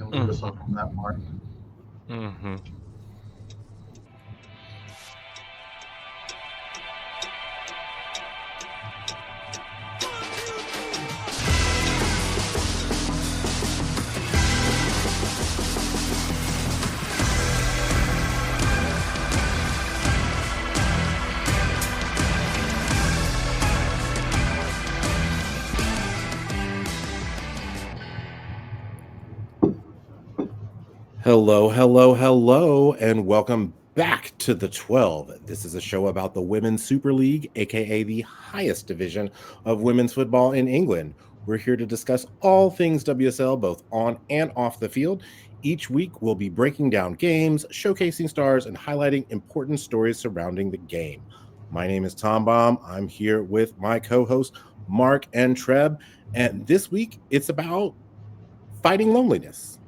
can lead us off on that, Marc. Mm-hmm. Hello, hello, hello, and welcome back to the 12. This is a show about the Women's Super League, aka the highest division of women's football in England. We're here to discuss all things WSL, both on and off the field. Each week, we'll be breaking down games, showcasing stars, and highlighting important stories surrounding the game. My name is ThomBomb. I'm here with my co hosts, Marc and Treb. And this week, it's about fighting loneliness.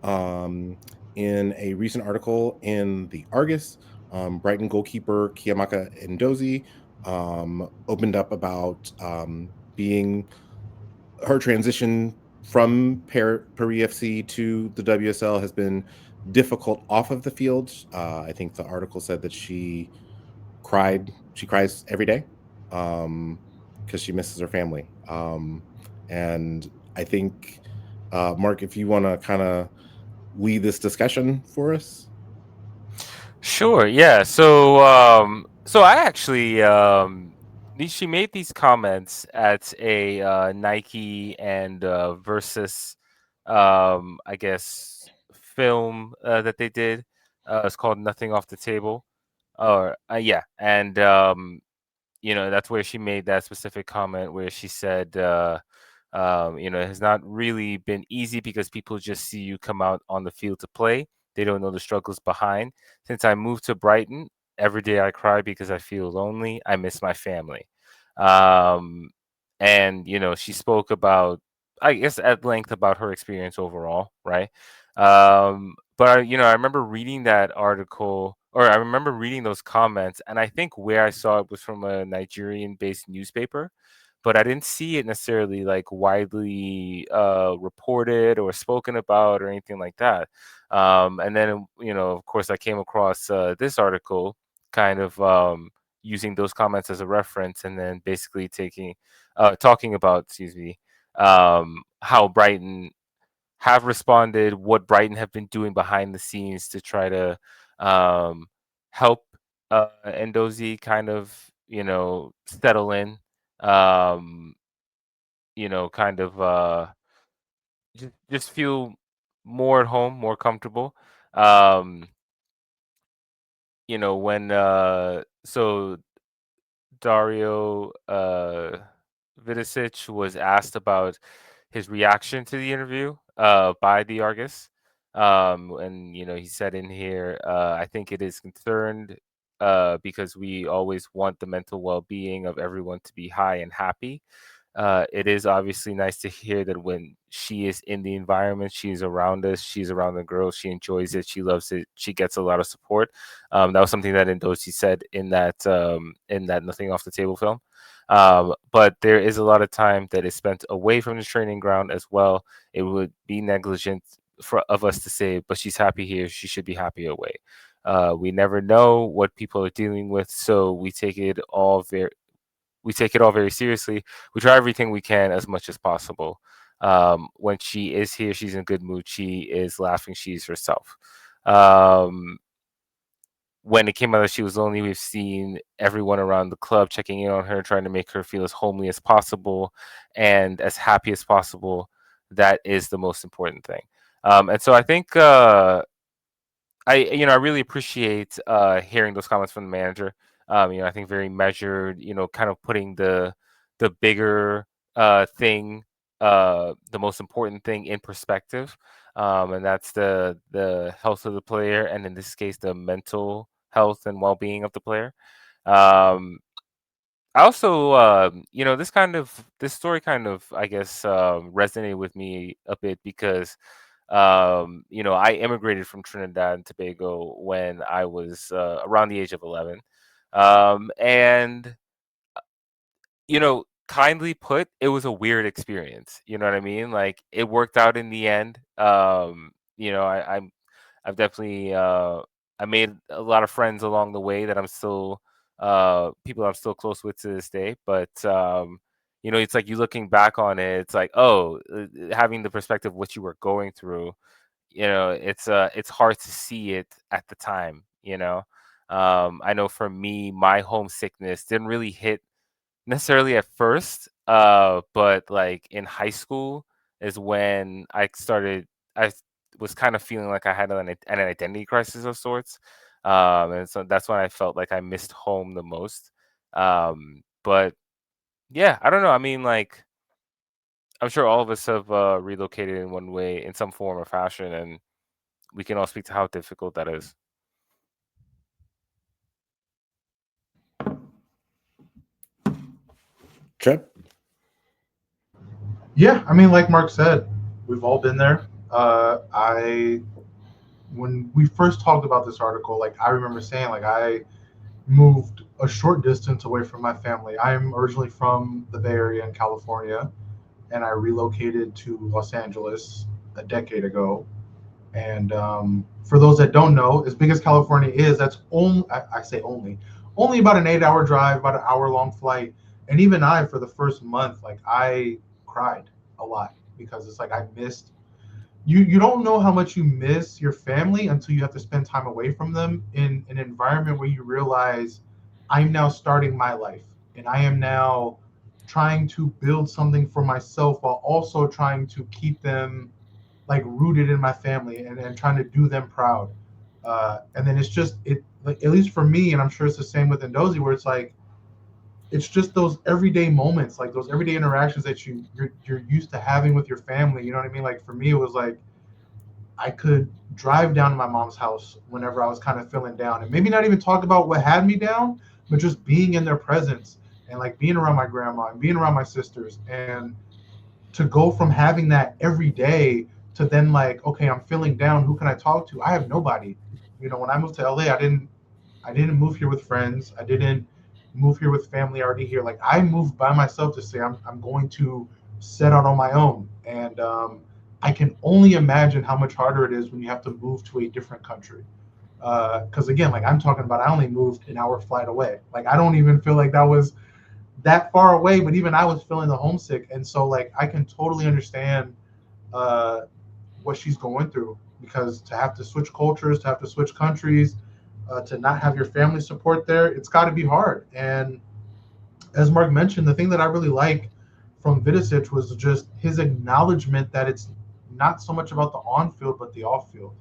Um, in a recent article in the Argus, Brighton goalkeeper Chiamaka Nnadozie opened up about being her transition from Paris FC to the WSL has been difficult off of the field. I think the article said that she cries every day because she misses her family. And I think, Marc, if you want to kind of lead this discussion for us? Sure. Yeah. So I actually she made these comments at a Nike and versus I guess film that they did. It's called Nothing Off the Table. Or yeah, and that's where she made that specific comment where she said it has not really been easy because people just see you come out on the field to play. They don't know the struggles behind. Since I moved to Brighton, every day I cry because I feel lonely. I miss my family. Um, and she spoke about, I guess, at length about her experience overall, right? But I remember reading that article, or I remember reading those comments, and I think where I saw it was from a Nigerian-based newspaper, but I didn't see it necessarily like widely reported or spoken about or anything like that. And then, of course, I came across this article, kind of using those comments as a reference, and then basically talking about, excuse me, how Brighton have responded, what Brighton have been doing behind the scenes to try to um, help Ndozie kind of, settle in, um, kind of just feel more at home, more comfortable. Um, when so Dario Vidicic was asked about his reaction to the interview by the Argus. And he said in here, I think it is concerned because we always want the mental well-being of everyone to be high and happy. It is obviously nice to hear that when she is in the environment, she's around us, she's around the girls, she enjoys it, she loves it, she gets a lot of support. That was something that Ndosi said in that Nothing Off the Table film. But there is a lot of time that is spent away from the training ground as well. It would be negligent of us to say, but she's happy here, she should be happy away. We never know what people are dealing with, so we take it all very seriously. We try everything we can as much as possible. When she is here, she's in good mood. She is laughing. She's herself. Um, when it came out that she was lonely, we've seen everyone around the club checking in on her, trying to make her feel as homely as possible and as happy as possible. That is the most important thing. And so I think I really appreciate hearing those comments from the manager. I think very measured, kind of putting the bigger thing, the most important thing in perspective. And that's the health of the player, and in this case, the mental health and well-being of the player. Um, I also, this story kind of, I guess, resonated with me a bit because, I immigrated from Trinidad and Tobago when I was around the age of 11. And, kindly put, it was a weird experience. You know what I mean? Like, it worked out in the end. I've definitely I made a lot of friends along the way that I'm still people I'm still close with to this day. But it's like you looking back on it, it's like, oh, having the perspective of what you were going through, it's hard to see it at the time. I know for me, my homesickness didn't really hit necessarily at first, but like in high school is when I was kind of feeling like I had an identity crisis of sorts. And so that's when I felt like I missed home the most. But yeah, I don't know. I mean, like, I'm sure all of us have relocated in one way, in some form or fashion, and we can all speak to how difficult that is. Trip. Yeah, I mean, like Mark said, we've all been there. I When we first talked about this article, like I remember saying, like I moved a short distance away from my family. I'm originally from the Bay Area in California, and I relocated to Los Angeles a decade ago. And for those that don't know, as big as California is, that's only I say only about an 8 hour drive, about an hour long flight. And even I, for the first month, like I cried a lot because it's like I missed you don't know how much you miss your family until you have to spend time away from them in an environment where you realize I'm now starting my life and I am now trying to build something for myself while also trying to keep them like rooted in my family and trying to do them proud. And then it's just it like at least for me, and I'm sure it's the same with Nnadozie, where it's like it's just those everyday moments, like those everyday interactions that you're used to having with your family. You know what I mean? Like for me, it was like I could drive down to my mom's house whenever I was kind of feeling down and maybe not even talk about what had me down, but just being in their presence and like being around my grandma and being around my sisters. And to go from having that every day to then like, okay, I'm feeling down. Who can I talk to? I have nobody. When I moved to LA, I didn't move here with friends. I didn't move here with family already here. Like I moved by myself to say I'm going to set out on my own. And I can only imagine how much harder it is when you have to move to a different country. Because again, like I'm talking about, I only moved an hour flight away. Like I don't even feel like that was that far away, but even I was feeling the homesick. And so like I can totally understand uh, what she's going through because to have to switch cultures, to have to switch countries, to not have your family support there, it's got to be hard. And as Mark mentioned, the thing that I really like from Vidicic was just his acknowledgement that it's not so much about the on field, but the off field.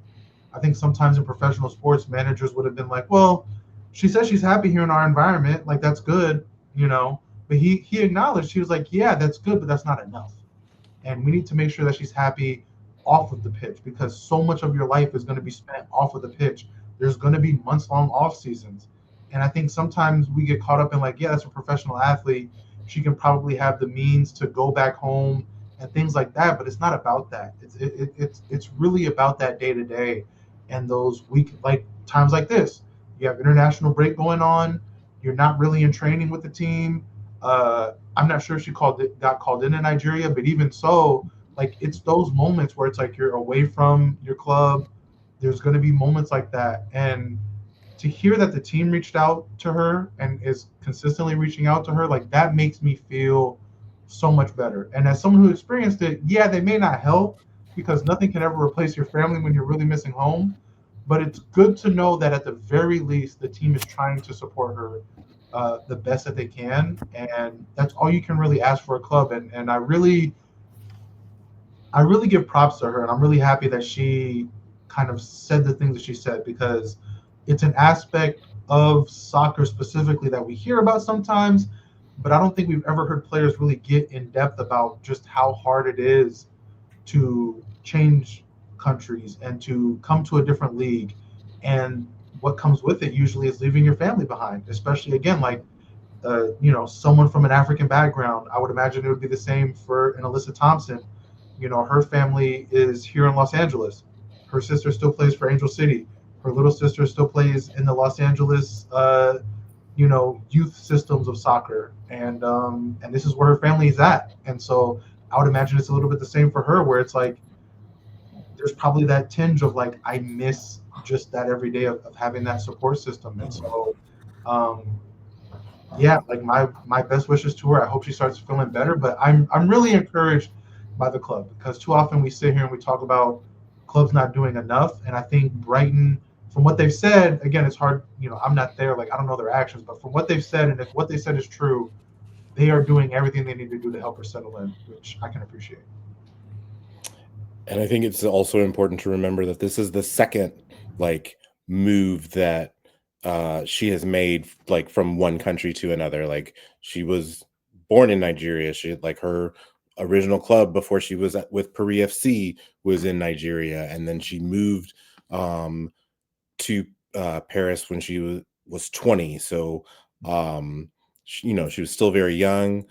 I think sometimes in professional sports, managers would have been like, well, she says she's happy here in our environment. Like, that's good, you know. But he acknowledged, he was like, yeah, that's good, but that's not enough. And we need to make sure that she's happy off of the pitch because so much of your life is going to be spent off of the pitch. There's going to be months long off seasons. And I think sometimes we get caught up in like, yeah, that's a professional athlete. She can probably have the means to go back home and things like that. But it's not about that. It's really about that day to day and those week like times like this. You have international break going on. You're not really in training with the team. I'm not sure if she got called into Nigeria, but even so, like it's those moments where it's like you're away from your club. There's going to be moments like that, and to hear that the team reached out to her and is consistently reaching out to her, like that makes me feel so much better. And as someone who experienced it, yeah, they may not help because nothing can ever replace your family when you're really missing home. But it's good to know that at the very least, the team is trying to support her the best that they can, and that's all you can really ask for a club. And I really give props to her, and I'm really happy that she kind of said the things that she said because it's an aspect of soccer specifically that we hear about sometimes, but I don't think we've ever heard players really get in depth about just how hard it is to change countries and to come to a different league. And what comes with it usually is leaving your family behind, especially again, like someone from an African background. I would imagine it would be the same for an Alyssa Thompson. Her family is here in Los Angeles. Her sister still plays for Angel City. Her little sister still plays in the Los Angeles, youth systems of soccer, and this is where her family is at. And so I would imagine it's a little bit the same for her, where it's like there's probably that tinge of like I miss just that every day of having that support system. And so yeah, like my best wishes to her. I hope she starts feeling better. But I'm really encouraged by the club, because too often we sit here and we talk about clubs not doing enough. And I think Brighton, from what they've said, again, it's hard, I'm not there, like I don't know their actions, but from what they've said, and if what they said is true, they are doing everything they need to do to help her settle in, which I can appreciate. And I think it's also important to remember that this is the second like move that she has made, like from one country to another. Like she was born in Nigeria. She like her original club before she was with Paris FC was in Nigeria, and then she moved to Paris when she was 20. So she was still very young.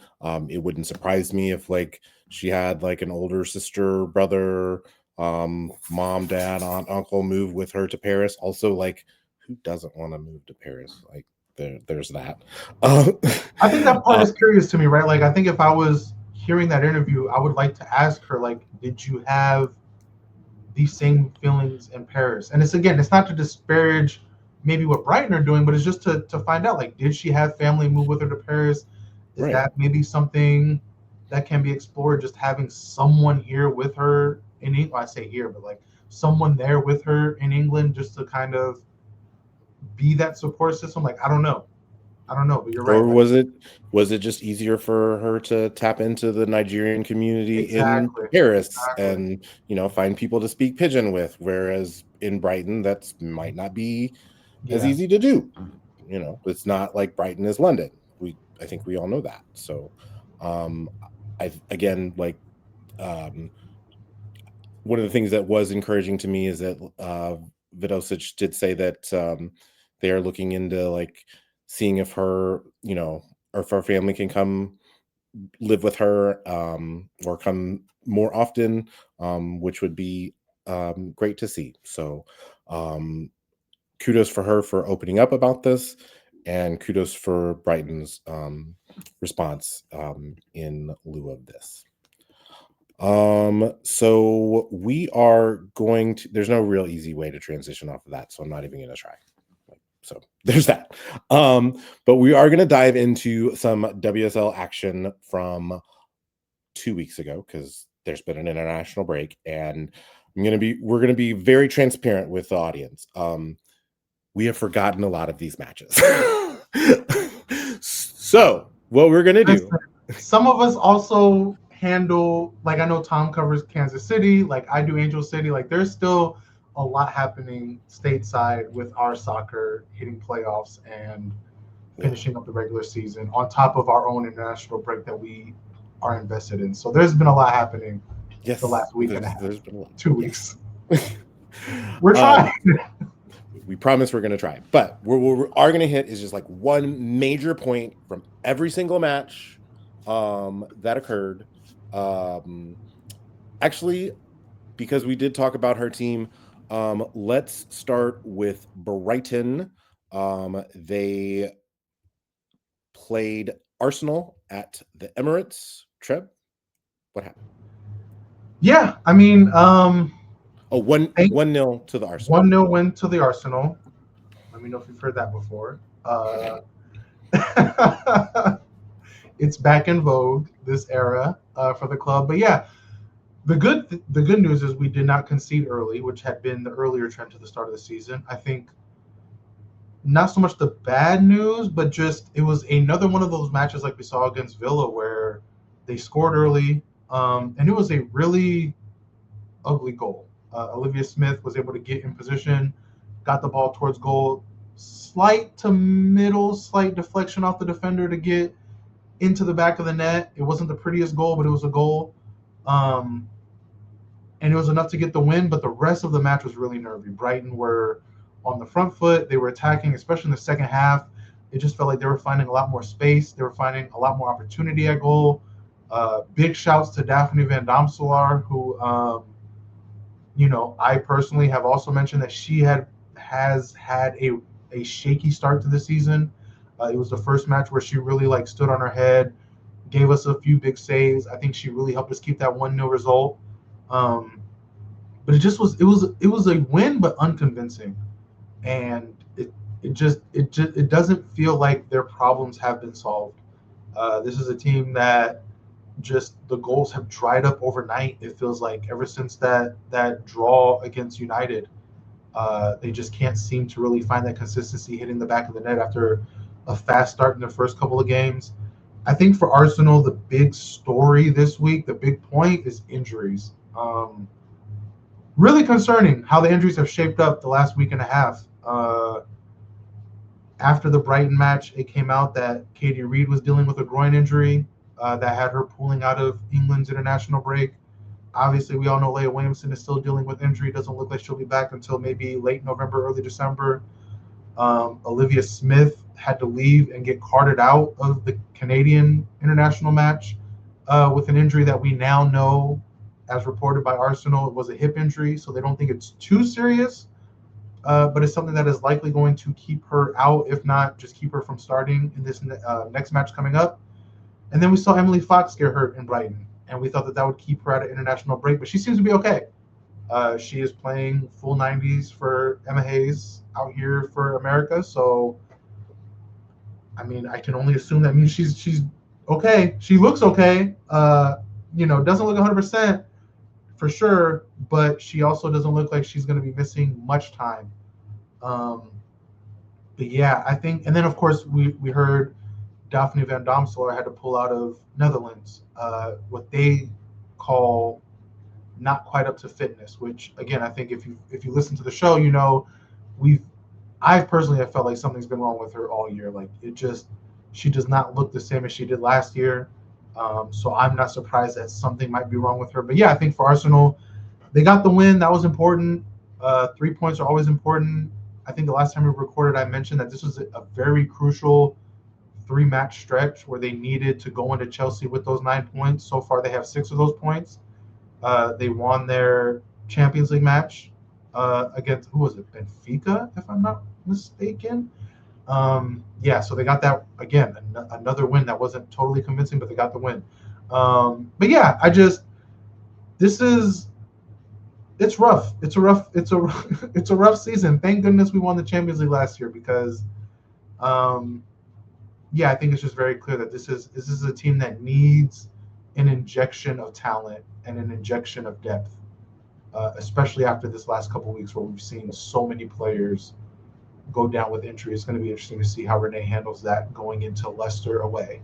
It wouldn't surprise me if like she had like an older sister, brother, mom, dad, aunt, uncle move with her to Paris. Also, like, who doesn't want to move to Paris? Like, there's that. I think that part is curious to me, right? Like, I think if I was hearing that interview, I would like to ask her, like, did you have these same feelings in Paris? And it's not to disparage maybe what Brighton are doing, but it's just to find out, like, did she have family move with her to Paris? Is that maybe something that can be explored, just having someone here with her in England? I say here, but like someone there with her in England, just to kind of be that support system. Like, I don't know, but you're right. Or was it just easier for her to tap into the Nigerian community in Paris and find people to speak pidgin with, whereas in Brighton that might not be as easy to do. It's not like Brighton is London. I think we all know that. So one of the things that was encouraging to me is that Vidosic did say that they are looking into like seeing if her, or if her family can come live with her or come more often, which would be great to see. So kudos for her for opening up about this, and kudos for Brighton's response in lieu of this. So we are going to, there's no real easy way to transition off of that, so I'm not even going to try. So there's that. But we are going to dive into some WSL action from 2 weeks ago, because there's been an international break, and we're going to be very transparent with the audience. We have forgotten a lot of these matches. So what we're going to do, some of us also handle, like I know Tom covers Kansas City, like I do Angel City, like there's still a lot happening stateside with our soccer hitting playoffs and finishing up the regular season on top of our own international break that we are invested in. So there's been a lot happening the last week and a half, 2 weeks. We're trying. We promise we're going to try. But what we are going to hit is just like one major point from every single match that occurred. Actually, because we did talk about her team, let's start with Brighton. They played Arsenal at the Emirates. Treb, what happened? Yeah, I mean, 1-0 to the Arsenal. 1-0 win to the Arsenal. Let me know if you've heard that before. It's back in vogue, this era for the club. But yeah, the good news is we did not concede early, which had been the earlier trend to the start of the season. I think not so much the bad news, but just it was another one of those matches like we saw against Villa where they scored early, and it was a really ugly goal. Olivia Smith was able to get in position, got the ball towards goal, slight to middle, slight deflection off the defender to get into the back of the net. It wasn't the prettiest goal, but it was a goal. And it was enough to get the win, but the rest of the match was really nervy. Brighton were on the front foot. They were attacking, especially in the second half. It just felt like they were finding a lot more space. They were finding a lot more opportunity at goal. Big shouts to Daphne Van Domselaar, who, I personally have also mentioned that she has had a shaky start to the season. It was the first match where she really stood on her head, gave us a few big saves. I think she really helped us keep that 1-0 result. but it was a win, but unconvincing, and it doesn't feel like their problems have been solved. This is a team that just the goals have dried up overnight. It feels like ever since that draw against United, they just can't seem to really find that consistency hitting the back of the net after a fast start in the first couple of games. I think for Arsenal, the big story this week, the big point is injuries. Really concerning how the injuries have shaped up the last week and a half. After the Brighton match, it came out that Katie Reed was dealing with a groin injury that had her pulling out of England's international break. Obviously, we all know Leah Williamson is still dealing with injury. Doesn't look like she'll be back until maybe late November, early December. Olivia Smith had to leave and get carted out of the Canadian international match with an injury that we now know, as reported by Arsenal, it was a hip injury. So they don't think it's too serious, but it's something that is likely going to keep her out, if not just keep her from starting in this next match coming up. And then we saw Emily Fox get hurt in Brighton, and we thought that would keep her at an international break, but she seems to be okay. She is playing full 90s for Emma Hayes out here for America. So, I mean, I can only assume that means she's okay. She looks okay. Doesn't look 100% for sure, but she also doesn't look like she's going to be missing much time. Um, but yeah, I think, and then of course we heard Daphne van Domselaar had to pull out of Netherlands, what they call not quite up to fitness. Which again, I think if you listen to the show, we've I've personally have felt like something's been wrong with her all year. Like she does not look the same as she did last year. So I'm not surprised that something might be wrong with her. But yeah, I think for Arsenal, they got the win. That was important. 3 points are always important. I think the last time we recorded, I mentioned that this was a very crucial 3-match stretch where they needed to go into Chelsea with those 9 points. So far, they have 6 of those points. They won their Champions League match against, who was it? Benfica, if I'm not mistaken. So they got that again, another win that wasn't totally convincing, but they got the win. But yeah, it's rough. It's a rough season. Thank goodness we won the Champions League last year because, I think it's just very clear that this is a team that needs an injection of talent and an injection of depth, especially after this last couple of weeks where we've seen so many players go down with injury. It's going to be interesting to see how Renee handles that going into Leicester away.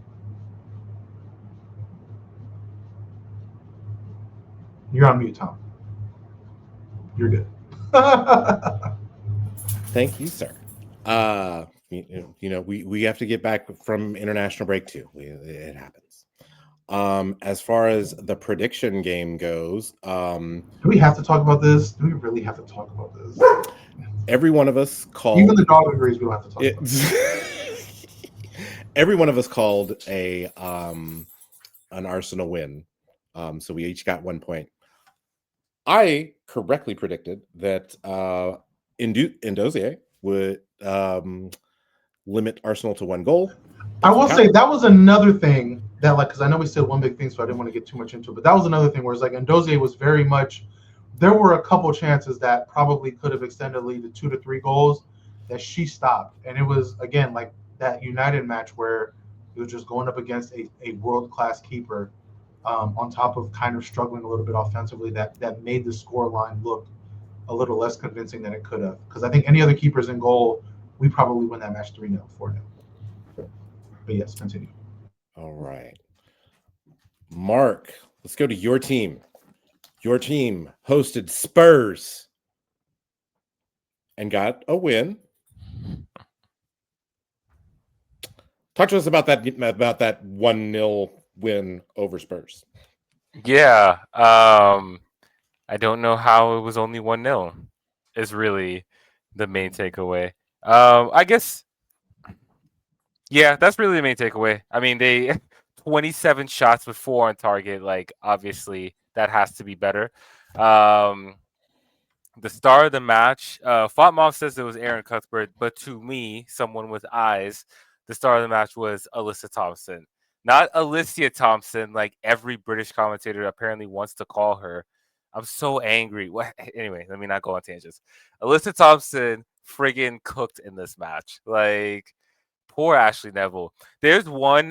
You're on mute, Tom. You're good. Thank you, sir. We have to get back from international break too. It happens. As far as the prediction game goes, do we have to talk about this? Do we really have to talk about this? Every one of us called. Even the dog agrees we don't have to talk about this. Every one of us called an Arsenal win. So we each got 1 point. I correctly predicted that Nnadozie would limit Arsenal to 1 goal. I will say that was another thing that, because I know we said one big thing, so I didn't want to get too much into it, but that was another thing where it's like Nnadozie was very much, there were a couple chances that probably could have extended the lead to 2 to 3 goals that she stopped. And it was, again, like that United match where it was just going up against a world-class keeper on top of kind of struggling a little bit offensively that made the score line look a little less convincing than it could have. Because I think any other keepers in goal, we probably win that match 3-0, 4-0. But yes, continue. All right. Mark, let's go to your team. Your team hosted Spurs and got a win. Talk to us about that 1-0 win over Spurs. Yeah. I don't know how it was only 1-0 is really the main takeaway. I guess, yeah, that's really the main takeaway. I mean, they 27 shots with 4 on target. Like, obviously, that has to be better. The star of the match, Fatmov says it was Aaron Cuthbert, but to me, someone with eyes, the star of the match was Alyssa Thompson. Not Alicia Thompson, like every British commentator apparently wants to call her. I'm so angry. What? Anyway, let me not go on tangents. Alyssa Thompson friggin' cooked in this match. Like, poor Ashley Neville. There's one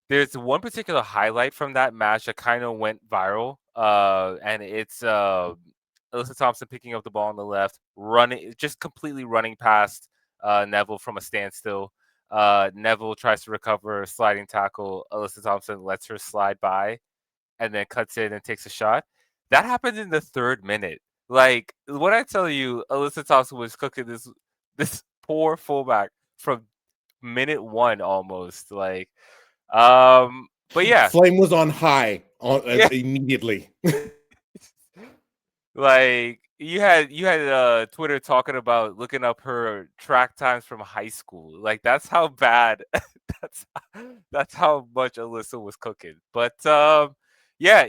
particular highlight from that match that kind of went viral. And it's Alyssa Thompson picking up the ball on the left, running, just completely running past Neville from a standstill. Neville tries to recover, sliding tackle. Alyssa Thompson lets her slide by, and then cuts in and takes a shot. That happened in the 3rd minute. Like, when I tell you, Alyssa Thompson was cooking this poor fullback from minute 1 almost. Like, but yeah, Flame was on high yeah. immediately. Like, you had Twitter talking about looking up her track times from high school. Like, that's how bad. that's that's how much Alyssa was cooking. But yeah,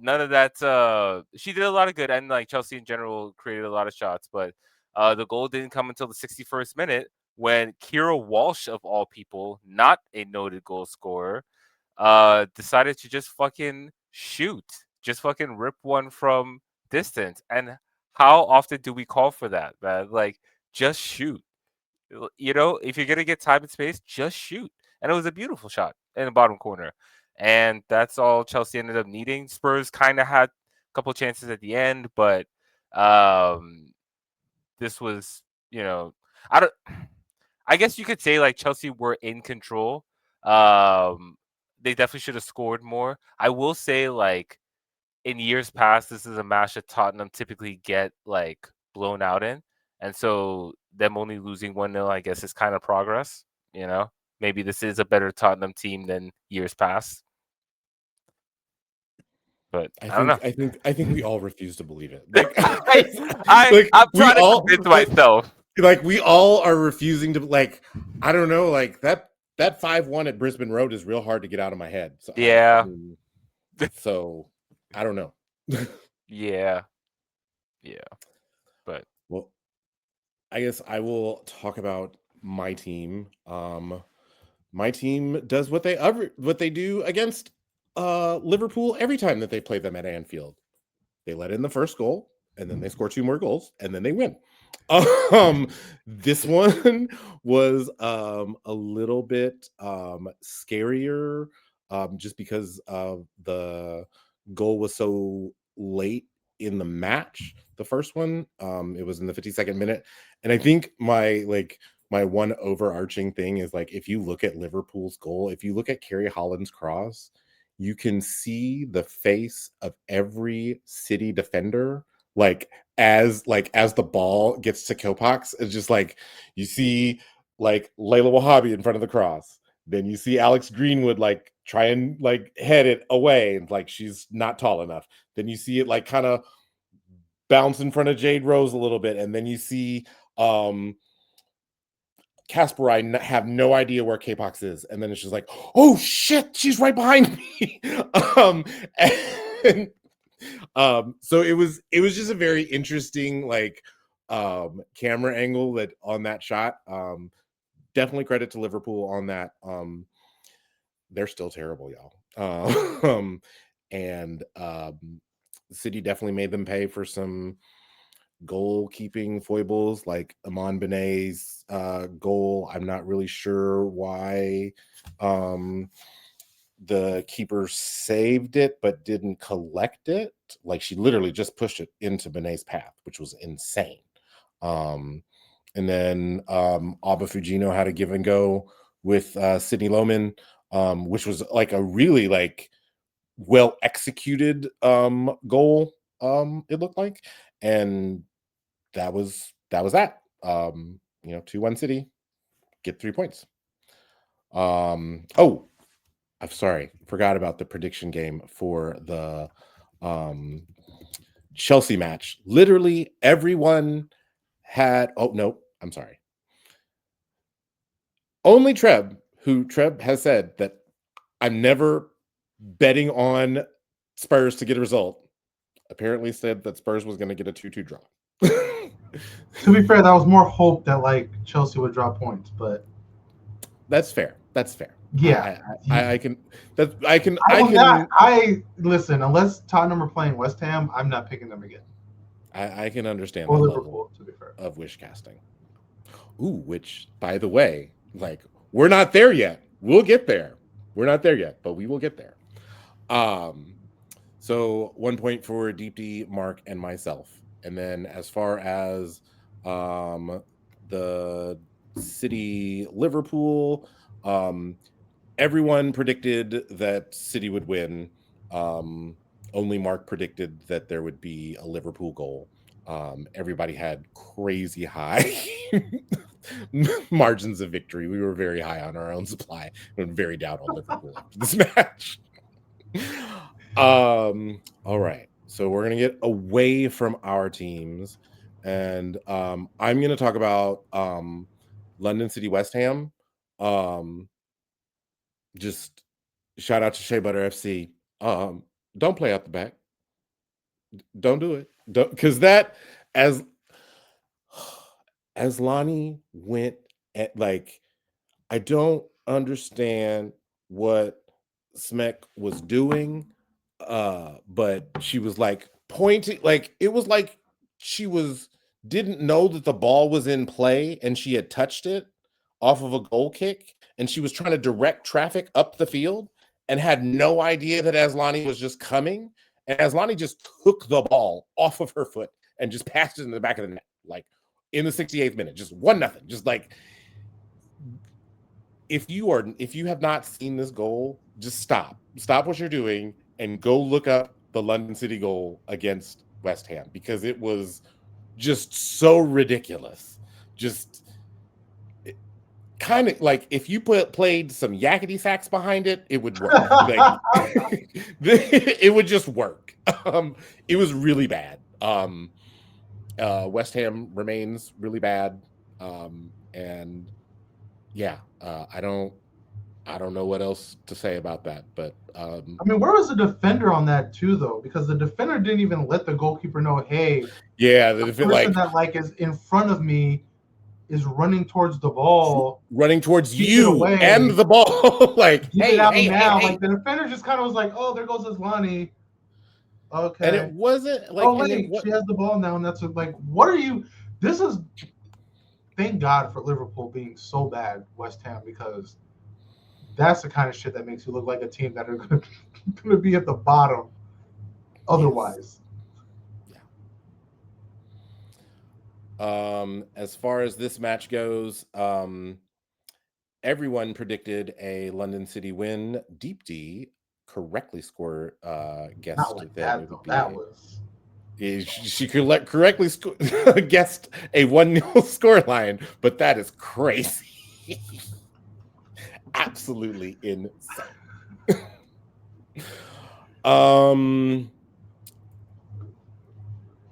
none of that. She did a lot of good, and like Chelsea in general created a lot of shots. But the goal didn't come until the 61st minute when Kira Walsh, of all people, not a noted goal scorer, decided to just fucking shoot, just fucking rip one from distance. And how often do we call for that, man? Like, just shoot. If you're gonna get time and space, just shoot. And it was a beautiful shot in the bottom corner. And that's all Chelsea ended up needing. Spurs kind of had a couple chances at the end, but this was, I don't. I guess you could say like Chelsea were in control. They definitely should have scored more. I will say, like, in years past, this is a match that Tottenham typically get like blown out in, and so them only losing 1-0, I guess, is kind of progress. Maybe this is a better Tottenham team than years past. But I don't know. I think we all refuse to believe it. I'm trying to convince myself. Like, we all are refusing to, like, I don't know, like that 5-1 at Brisbane Road is real hard to get out of my head. So, yeah. So I don't know. Yeah. But well, I guess I will talk about my team. My team does what they do against Liverpool every time that they play them at Anfield. They let in the first goal, and then they score 2 more goals, and then they win. This one was a little bit scarier, just because of the goal was so late in the match. The first one, it was in the 52nd minute, and I think my one overarching thing is, like, if you look at Liverpool's goal, if you look at Kerry Holland's cross, you can see the face of every City defender, as the ball gets to Kopax. It's just like, you see like Layla Wahhabi in front of the cross, then you see Alex Greenwood like try and like head it away, and like she's not tall enough, then you see it like kind of bounce in front of Jade Rose a little bit, and then you see Casper, I have no idea where K-Pox is, and then it's just like, oh shit, she's right behind me. So it was just a very interesting camera angle that on that shot. Definitely credit to Liverpool on that. They're still terrible, y'all. And City definitely made them pay for some goalkeeping foibles, like Amon Benet's goal. I'm not really sure why the keeper saved it but didn't collect it. Like, she literally just pushed it into Benet's path, which was insane. And then Abba Fujino had a give and go with Sidney Lohman, which was like a really well executed goal. It looked like, and that was that. 2-1 City, get 3 points. Oh, I'm sorry, forgot about the prediction game for the Chelsea match. Literally everyone had. Oh no, I'm sorry. Only Treb has said that I'm never betting on Spurs to get a result, apparently said that Spurs was going to get a 2-2 draw. To be fair, that was more hope that Chelsea would drop points, but that's fair. Yeah, I can. That I can. I I will can. not. I listen. Unless Tottenham are playing West Ham, I'm not picking them again. I can understand Or that Liverpool, level to be fair. of wish casting. Ooh, which, by the way, like, we're not there yet. We'll get there. We're not there yet, but we will get there. So 1 point for Deep D, Mark, and myself. And then as far as the City Liverpool, everyone predicted that City would win. Only Mark predicted that there would be a Liverpool goal. Everybody had crazy high margins of victory. We were very high on our own supply and very down on Liverpool after this match. All right. So we're gonna get away from our teams, and I'm gonna talk about London City West Ham. Just shout out to Shea Butter FC. Don't play out the back. Don't do it. Don't, because that as Lonnie went at, like, I don't understand what Smek was doing, but she was like pointing, like it was like she didn't know that the ball was in play and she had touched it off of a goal kick, and she was trying to direct traffic up the field and had no idea that Asllani was just coming, and Asllani just took the ball off of her foot and just passed it in the back of the net, like in the 68th minute, just 1-0. Just like, if you have not seen this goal, just stop what you're doing and go look up the London City goal against West Ham, because it was just so ridiculous. Just kind of like, if you played some yakety sax behind it, it would work. Like, it would just work. It was really bad. West Ham remains really bad. And yeah, I don't know what else to say about that, but I mean, where was the defender on that too, though? Because the defender didn't even let the goalkeeper know, hey, yeah, the person that like is in front of me is running towards the ball, running towards keep it you away, and the ball. Like, get hey, it out hey, now. hey. Like, the defender just kind of was like, oh, there goes Asllani. Okay. And it wasn't like, oh wait, she has the ball now, and that's like, what are you? This is, thank God for Liverpool being so bad, West Ham, because that's the kind of shit that makes you look like a team that are going to be at the bottom otherwise. Yes. Yeah. As far as this match goes, everyone predicted a London City win. Deep D correctly guessed Not like that, it would though. be That was. she correctly guessed a 1-0 scoreline, but that is crazy. Absolutely insane.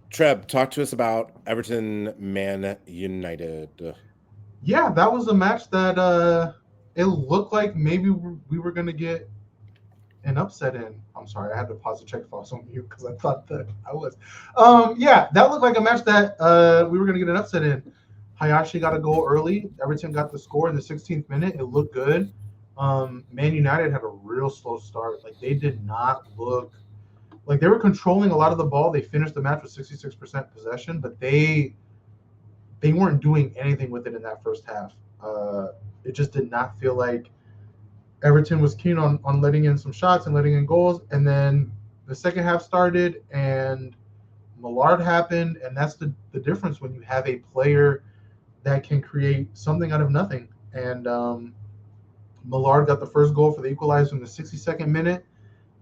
Treb, talk to us about Everton Man United. Yeah, that was a match that it looked like maybe we were going to get an upset in. I'm sorry, I had to pause to check if I was on mute because I thought that I was. Yeah, that looked like a match that we were going to get an upset in. Hayashi got a goal early. Everton got the score in the 16th minute. It looked good. Man United had a real slow start. Like, they did not look like they were controlling a lot of the ball. They finished the match with 66% possession, but they weren't doing anything with it in that first half. It just did not feel like Everton was keen on letting in some shots and letting in goals. And then the second half started and Millard happened. And that's the difference when you have a player that can create something out of nothing. And Millard got the first goal for the equalizer in the 62nd minute.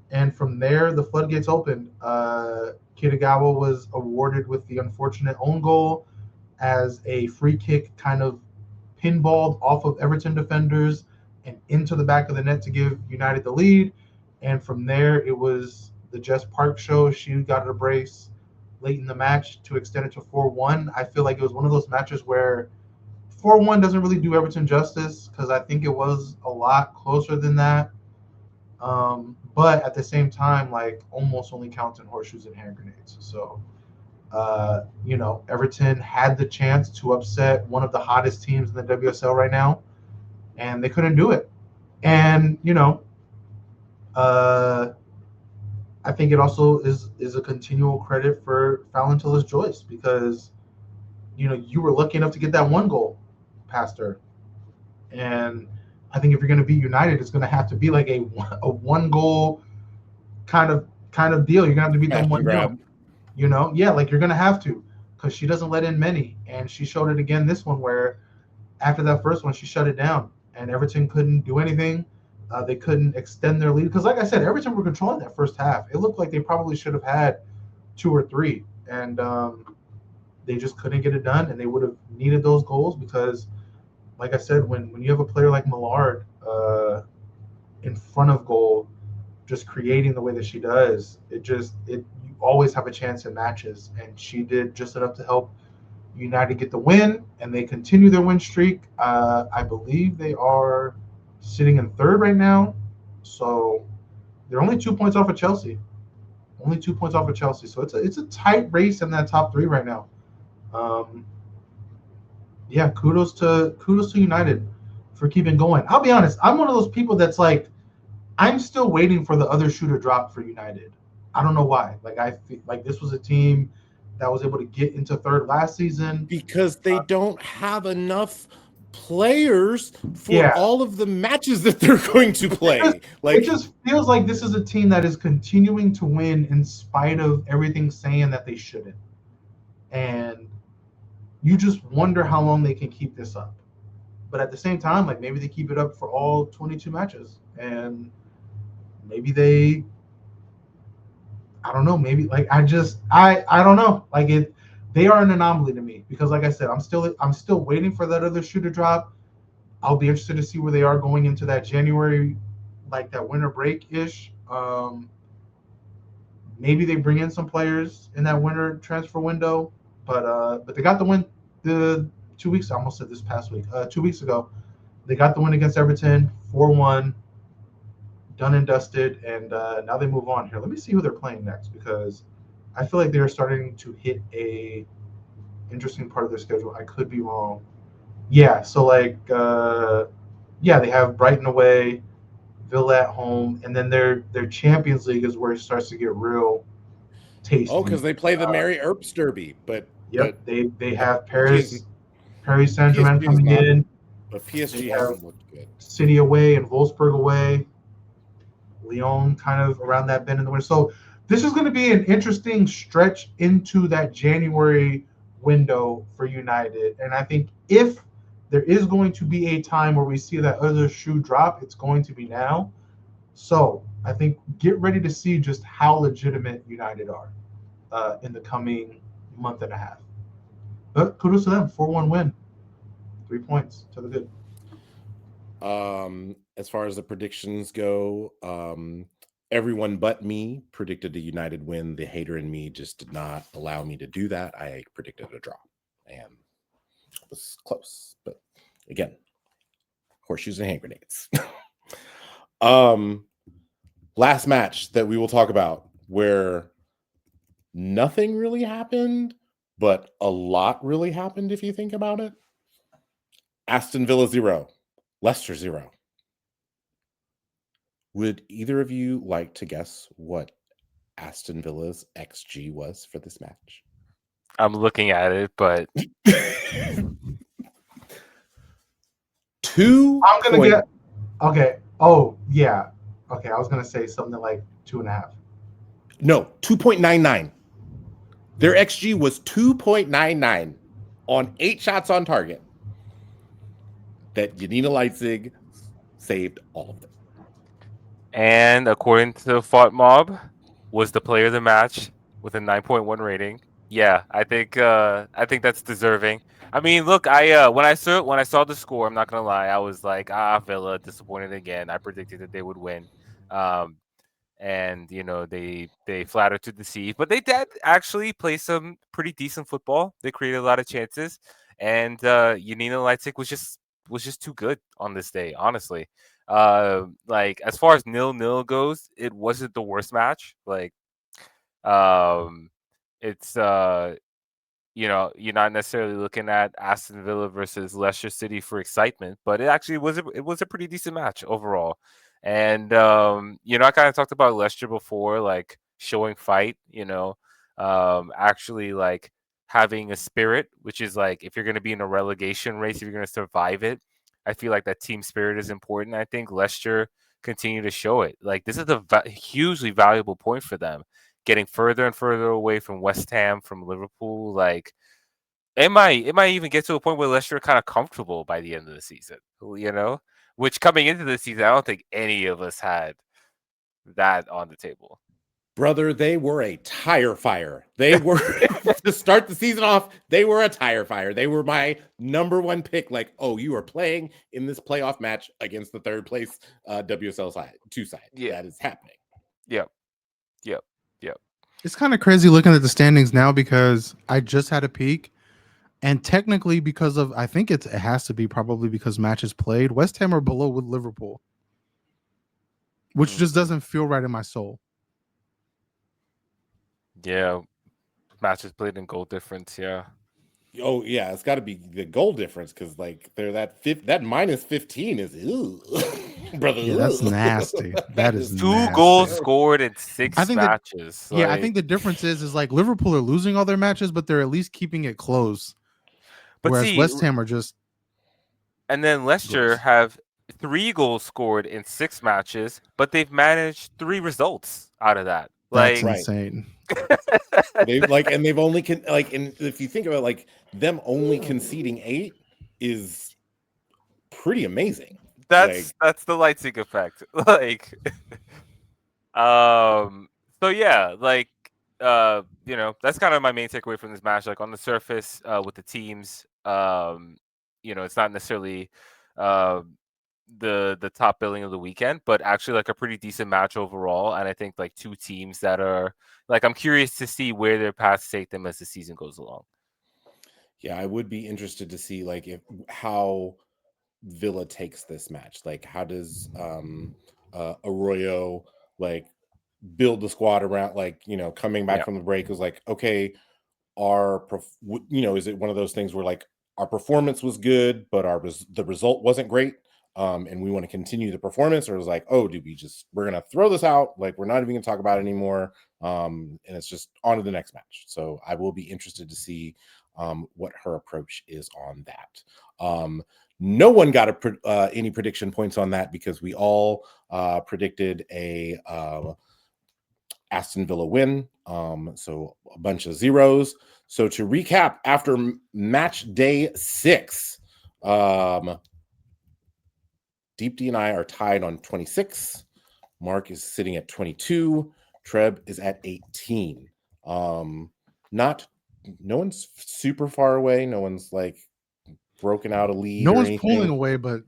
And from there, the floodgates opened. Kitagawa was awarded with the unfortunate own goal as a free kick kind of pinballed off of Everton defenders and into the back of the net to give United the lead. And from there, it was the Jess Park show. She got a brace late in the match to extend it to 4-1. I feel like it was one of those matches where 4-1 doesn't really do Everton justice, because I think it was a lot closer than that. But at the same time, like, almost only counting horseshoes and hand grenades. So, Everton had the chance to upset one of the hottest teams in the WSL right now, and they couldn't do it. And uh, I think it also is a continual credit for Valentillas Joyce because you were lucky enough to get that one goal past her, and I think if you're going to beat United, it's going to have to be like a one goal kind of deal. You're going to have to beat them Smash and 1-0. grab. Yeah, like you're going to have to because she doesn't let in many, and she showed it again this one where after that first one she shut it down, and Everton couldn't do anything. They couldn't extend their lead because, like I said, Everton were controlling that first half. It looked like they probably should have had 2 or 3, and they just couldn't get it done, and they would have needed those goals because, like I said, when you have a player like Millard in front of goal, just creating the way that she does, you always have a chance in matches, and she did just enough to help United get the win, and they continue their win streak. I believe they are sitting in third right now, so they're only 2 points off of Chelsea. Only 2 points off of Chelsea, so it's a tight race in that top three right now. Um, yeah, kudos to United for keeping going. I'll be honest, I'm one of those people that's like, I'm still waiting for the other shoe to drop for United. I don't know why. Like I feel like this was a team that was able to get into third last season because they don't have enough players for Yeah. all of the matches that they're going to play. It just feels like this is a team that is continuing to win in spite of everything saying that they shouldn't. And you just wonder how long they can keep this up. But at the same time, like maybe they keep it up for all 22 matches. And maybe I don't know, maybe like I don't know. Like they are an anomaly to me because like I said, I'm still waiting for that other shoe to drop. I'll be interested to see where they are going into that January, like that winter break ish. Maybe they bring in some players in that winter transfer window, but they got the win the 2 weeks. I almost said this past week. 2 weeks ago, they got the win against Everton, 4-1, done and dusted, and now they move on. Here, let me see who they're playing next because I feel like they're starting to hit a interesting part of their schedule. I could be wrong. Yeah, so like yeah, they have Brighton away, Villa at home, and then their Champions League is where it starts to get real tasty. Oh, because they play the Mary Earps Derby, but Yep, they have PSG Paris Saint-Germain is coming not, in. but They PSG have hasn't looked good. City away and Wolfsburg away. Lyon kind of around that bend in the winter. So this is going to be an interesting stretch into that January window for United. And I think if there is going to be a time where we see that other shoe drop, it's going to be now. So I think get ready to see just how legitimate United are in the coming month and a half. But kudos to them, 4-1 win, 3 points to the good. As far as the predictions go, everyone but me predicted a United win. The hater in me just did not allow me to do that. I predicted a draw, and it was close. But again, horseshoes and hand grenades. Last match that we will talk about where nothing really happened, but a lot really happened if you think about it. Aston Villa 0, Leicester 0. Would either of you like to guess what Aston Villa's XG was for this match? I'm looking at it, but I'm gonna get okay. Oh yeah. Okay, I was gonna say something like 2.5. No, 2.99. Their XG was 2.99 on 8 shots on target. That Janina Leitzig saved all of them. and according to ThomBomb, was the player of the match with a 9.1 rating. Yeah, I think that's deserving. I mean, look, I when I saw the score, I'm not gonna lie, I was like, Villa disappointed again. I predicted that they would win, and they flattered to deceive, but they did actually play some pretty decent football. They created a lot of chances, and Janina Leitzig was just too good on this day, honestly. Like as far as 0-0 goes, it wasn't the worst match. Like, um, it's you're not necessarily looking at Aston Villa versus Leicester City for excitement, but it was a pretty decent match overall. And I kind of talked about Leicester before, like showing fight, actually like having a spirit, which is like if you're going to be in a relegation race, if you're going to survive it, I feel like that team spirit is important. I think Leicester continue to show it. Like this is a hugely valuable point for them, getting further and further away from West Ham, from Liverpool. Like it might even get to a point where Leicester are kind of comfortable by the end of the season, which coming into the season, I don't think any of us had that on the table. Brother, they were a tire fire. They were to start the season off. They were a tire fire. They were my number one pick. Like, oh, you are playing in this playoff match against the third place WSL side, two side. Yeah. That is happening. Yep. It's kind of crazy looking at the standings now because I just had a peek, and technically because of I think it has to be probably because matches played. West Ham are below with Liverpool, which just doesn't feel right in my soul. Yeah, matches played in goal difference. Yeah. Oh yeah, it's got to be the goal difference because like they're that minus 15 is brother. Yeah, that's nasty. That is 2 nasty. goals scored in 6 matches. I think the difference is like Liverpool are losing all their matches, but they're at least keeping it close. But whereas West Ham are just. And then Leicester have 3 goals scored in 6 matches, but they've managed 3 results out of that. That's insane. They've only and if you think about like them only conceding 8 is pretty amazing. That's the Leipzig effect. So yeah, that's kind of my main takeaway from this match. Like on the surface, with the teams, it's not necessarily the top billing of the weekend, but actually like a pretty decent match overall. And I think like 2 teams that are like, I'm curious to see where their paths take them as the season goes along. Yeah, I would be interested to see like how Villa takes this match. Like how does Arroyo like build the squad around coming back from the break was like, okay, is it one of those things where like our performance was good, but the result wasn't great? And we want to continue the performance, or is like, oh, we're gonna throw this out, like we're not even gonna talk about it anymore, and it's just on to the next match. So I will be interested to see what her approach is on that. No one got any prediction points on that because we all predicted a Aston Villa win, so a bunch of zeros. So to recap, after match day 6, Deep D and I are tied on 26. Marc is sitting at 22. Treb is at 18. No one's super far away. No one's like broken out a lead. No one's pulling away, but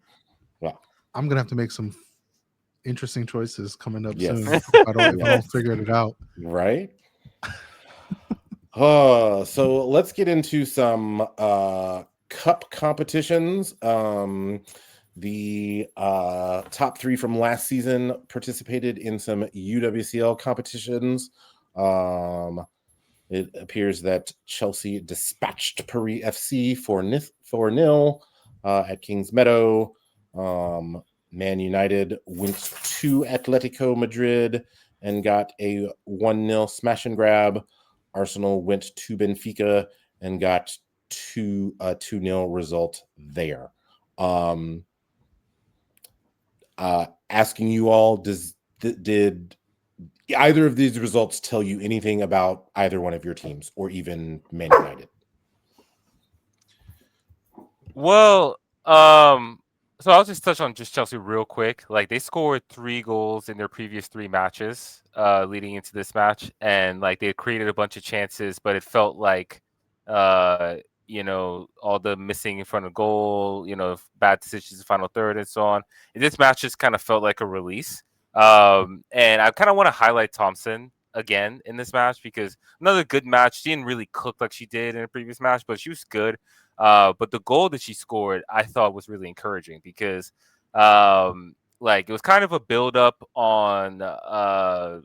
I'm gonna have to make some interesting choices coming up soon if I don't figure it out. Right. So let's get into some cup competitions. The top 3 from last season participated in some UWCL competitions. It appears that Chelsea dispatched Paris FC 4-0 at Kings Meadow. Man United went to Atletico Madrid and got a 1-0 smash and grab. Arsenal went to Benfica and got a 2-0 result there. Asking you all, did either of these results tell you anything about either one of your teams or even Man United? Well, so I'll just touch on just Chelsea real quick. Like they scored 3 goals in their previous 3 matches leading into this match, and like they created a bunch of chances, but it felt like all the missing in front of goal, bad decisions in final third and so on. And this match just kind of felt like a release. And I kind of want to highlight Thompson again in this match because another good match. She didn't really cook like she did in a previous match, but she was good. But the goal that she scored, I thought was really encouraging because Like, it was kind of a build up on the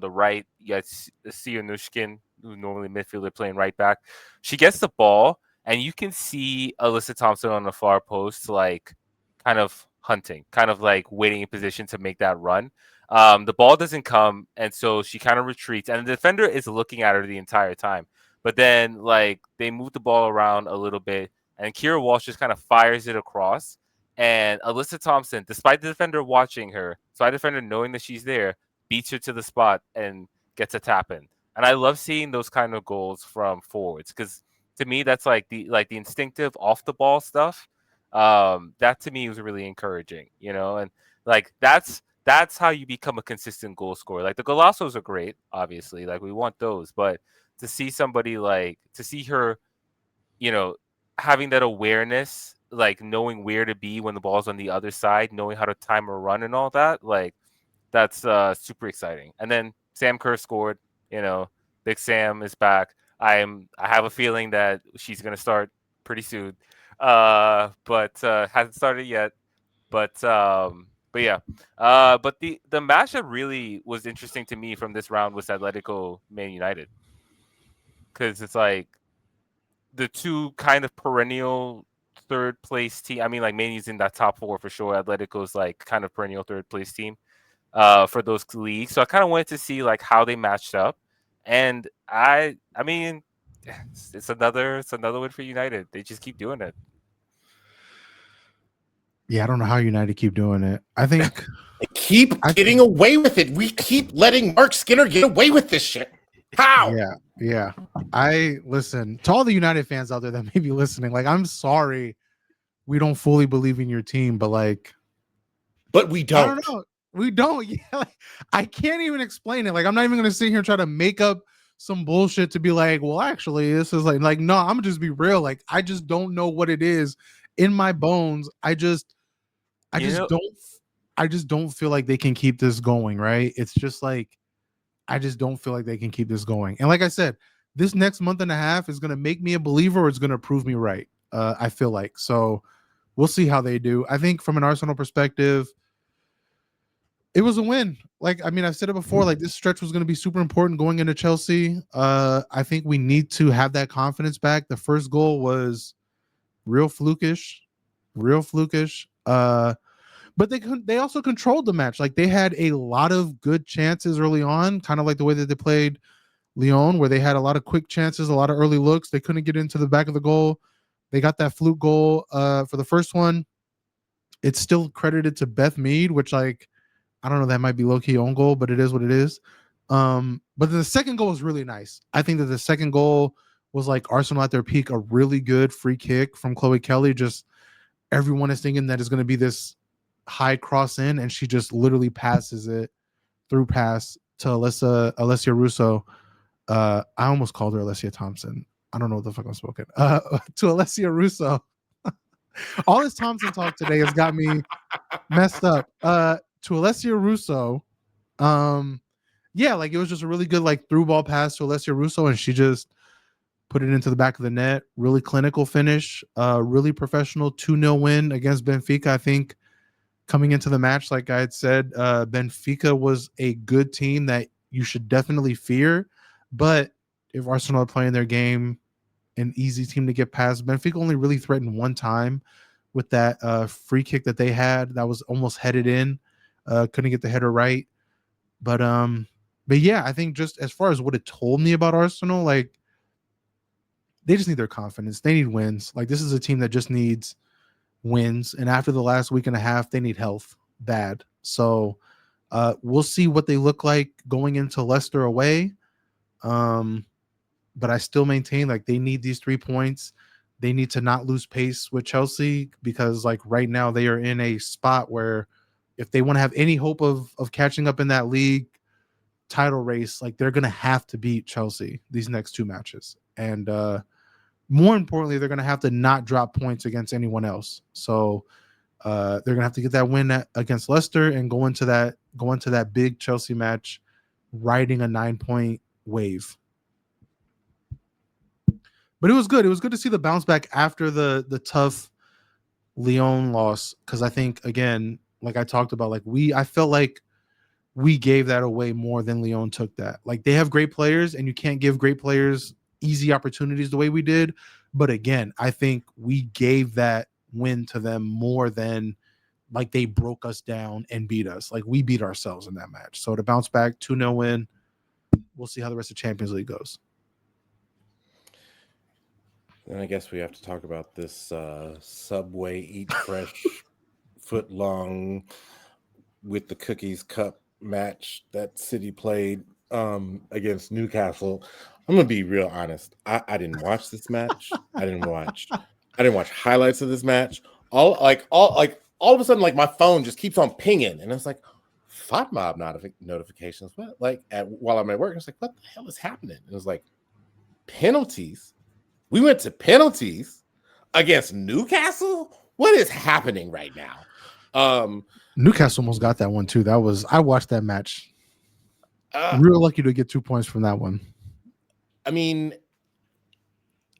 right. You had Sianushkin, who normally midfielder playing right back. She gets the ball, and you can see Alyssa Thompson on the far post, like kind of hunting, kind of like waiting in position to make that run. The ball doesn't come, and so she kind of retreats, and the defender is looking at her the entire time. But then, like, they move the ball around a little bit, and Kira Walsh just kind of fires it across. And Alyssa Thompson, despite the defender watching her, despite the defender knowing that she's there, beats her to the spot and gets a tap in. And I love seeing those kind of goals from forwards, because to me that's like the instinctive off the ball stuff. That to me was really encouraging, and like that's how you become a consistent goal scorer. Like, the Golazos are great, obviously, like we want those, but to see somebody, like, to see her, you know, having that awareness, like knowing where to be when the ball's on the other side, knowing how to time a run and all that, like that's super exciting. And then Sam Kerr scored, Big Sam is back. I have a feeling that she's gonna start pretty soon. But hasn't started yet. But yeah. But the match that really was interesting to me from this round was Atletico Man United. Because it's like the two kind of perennial third place team. I mean, like, Man U's in that top four for sure. Atletico's like kind of perennial third place team for those leagues. So I kind of wanted to see like how they matched up. And I mean, it's another win for United. They just keep doing it. Yeah, I don't know how United keep doing it. I think they keep getting away with it. We keep letting Marc Skinner get away with this shit. How? Yeah. I listen to all the United fans out there that may be listening. Like, I'm sorry we don't fully believe in your team, but we don't. I don't know. We don't. Yeah, like, I can't even explain it. Like, I'm not even gonna sit here and try to make up some bullshit to be like, well, actually, this is like no, I'm gonna just be real. Like, I just don't know what it is in my bones. I just don't feel like they can keep this going, right? It's just like I just don't feel like they can keep this going. And like I said, this next month and a half is going to make me a believer, or it's going to prove me right. I feel like. So we'll see how they do. I think from an Arsenal perspective, it was a win. Like, I mean, I've said it before, like, this stretch was going to be super important going into Chelsea. I think we need to have that confidence back. The first goal was real flukish. But they also controlled the match. Like, they had a lot of good chances early on, kind of like the way that they played Lyon, where they had a lot of quick chances, a lot of early looks. They couldn't get into the back of the goal. They got that fluke goal for the first one. It's still credited to Beth Mead, which, like, I don't know, that might be low-key own goal, but it is what it is. But the second goal was really nice. I think that the second goal was like Arsenal at their peak, a really good free kick from Chloe Kelly. Just everyone is thinking that it's going to be this high cross in, and she just literally passes it through pass to Alessia Russo. I almost called her Alessia Thompson. I don't know what the fuck I'm spoken. To Alessia Russo. All this Thompson talk today has got me messed up. To Alessia Russo. Yeah, like, it was just a really good, like, through ball pass to Alessia Russo, and she just put it into the back of the net. Really clinical finish. Really professional 2-0 win against Benfica. I think coming into the match, like I had said, Benfica was a good team that you should definitely fear. But if Arsenal are playing their game, an easy team to get past. Benfica only really threatened one time with that free kick that they had that was almost headed in. Couldn't get the header right. But yeah, I think just as far as what it told me about Arsenal, like, they just need their confidence. They need wins. Like, this is a team that just needs wins, and after the last week and a half, they need health bad. So we'll see what they look like going into Leicester away. But I still maintain, like, they need these 3 points. They need to not lose pace with Chelsea, because, like, right now they are in a spot where if they want to have any hope of catching up in that league title race, like, they're going to have to beat Chelsea these next 2 matches. And more importantly, they're going to have to not drop points against anyone else. So they're going to have to get that win against Leicester and go into that big Chelsea match riding a 9-point wave. But it was good. It was good to see the bounce back after the tough Lyon loss, because I think, again, like I talked about, like I felt like we gave that away more than Lyon took that. Like they have great players, and you can't give great players easy opportunities the way we did. But again, I think we gave that win to them more than like they broke us down and beat us. Like we beat ourselves in that match. So to bounce back, 2-0 win. We'll see how the rest of Champions League goes. Then I guess we have to talk about this Subway Eat Fresh Footlong with the Cookies Cup match that City played against Newcastle. I'm gonna be real honest. I didn't watch this match. I didn't watch highlights of this match. All of a sudden, like my phone just keeps on pinging, and it's like FODMOB notifications. What? Like while I'm at work, it's like, what the hell is happening? And it was like penalties. We went to penalties against Newcastle. What is happening right now? Newcastle almost got that one too. I watched that match. Real lucky to get 2 points from that one. I mean,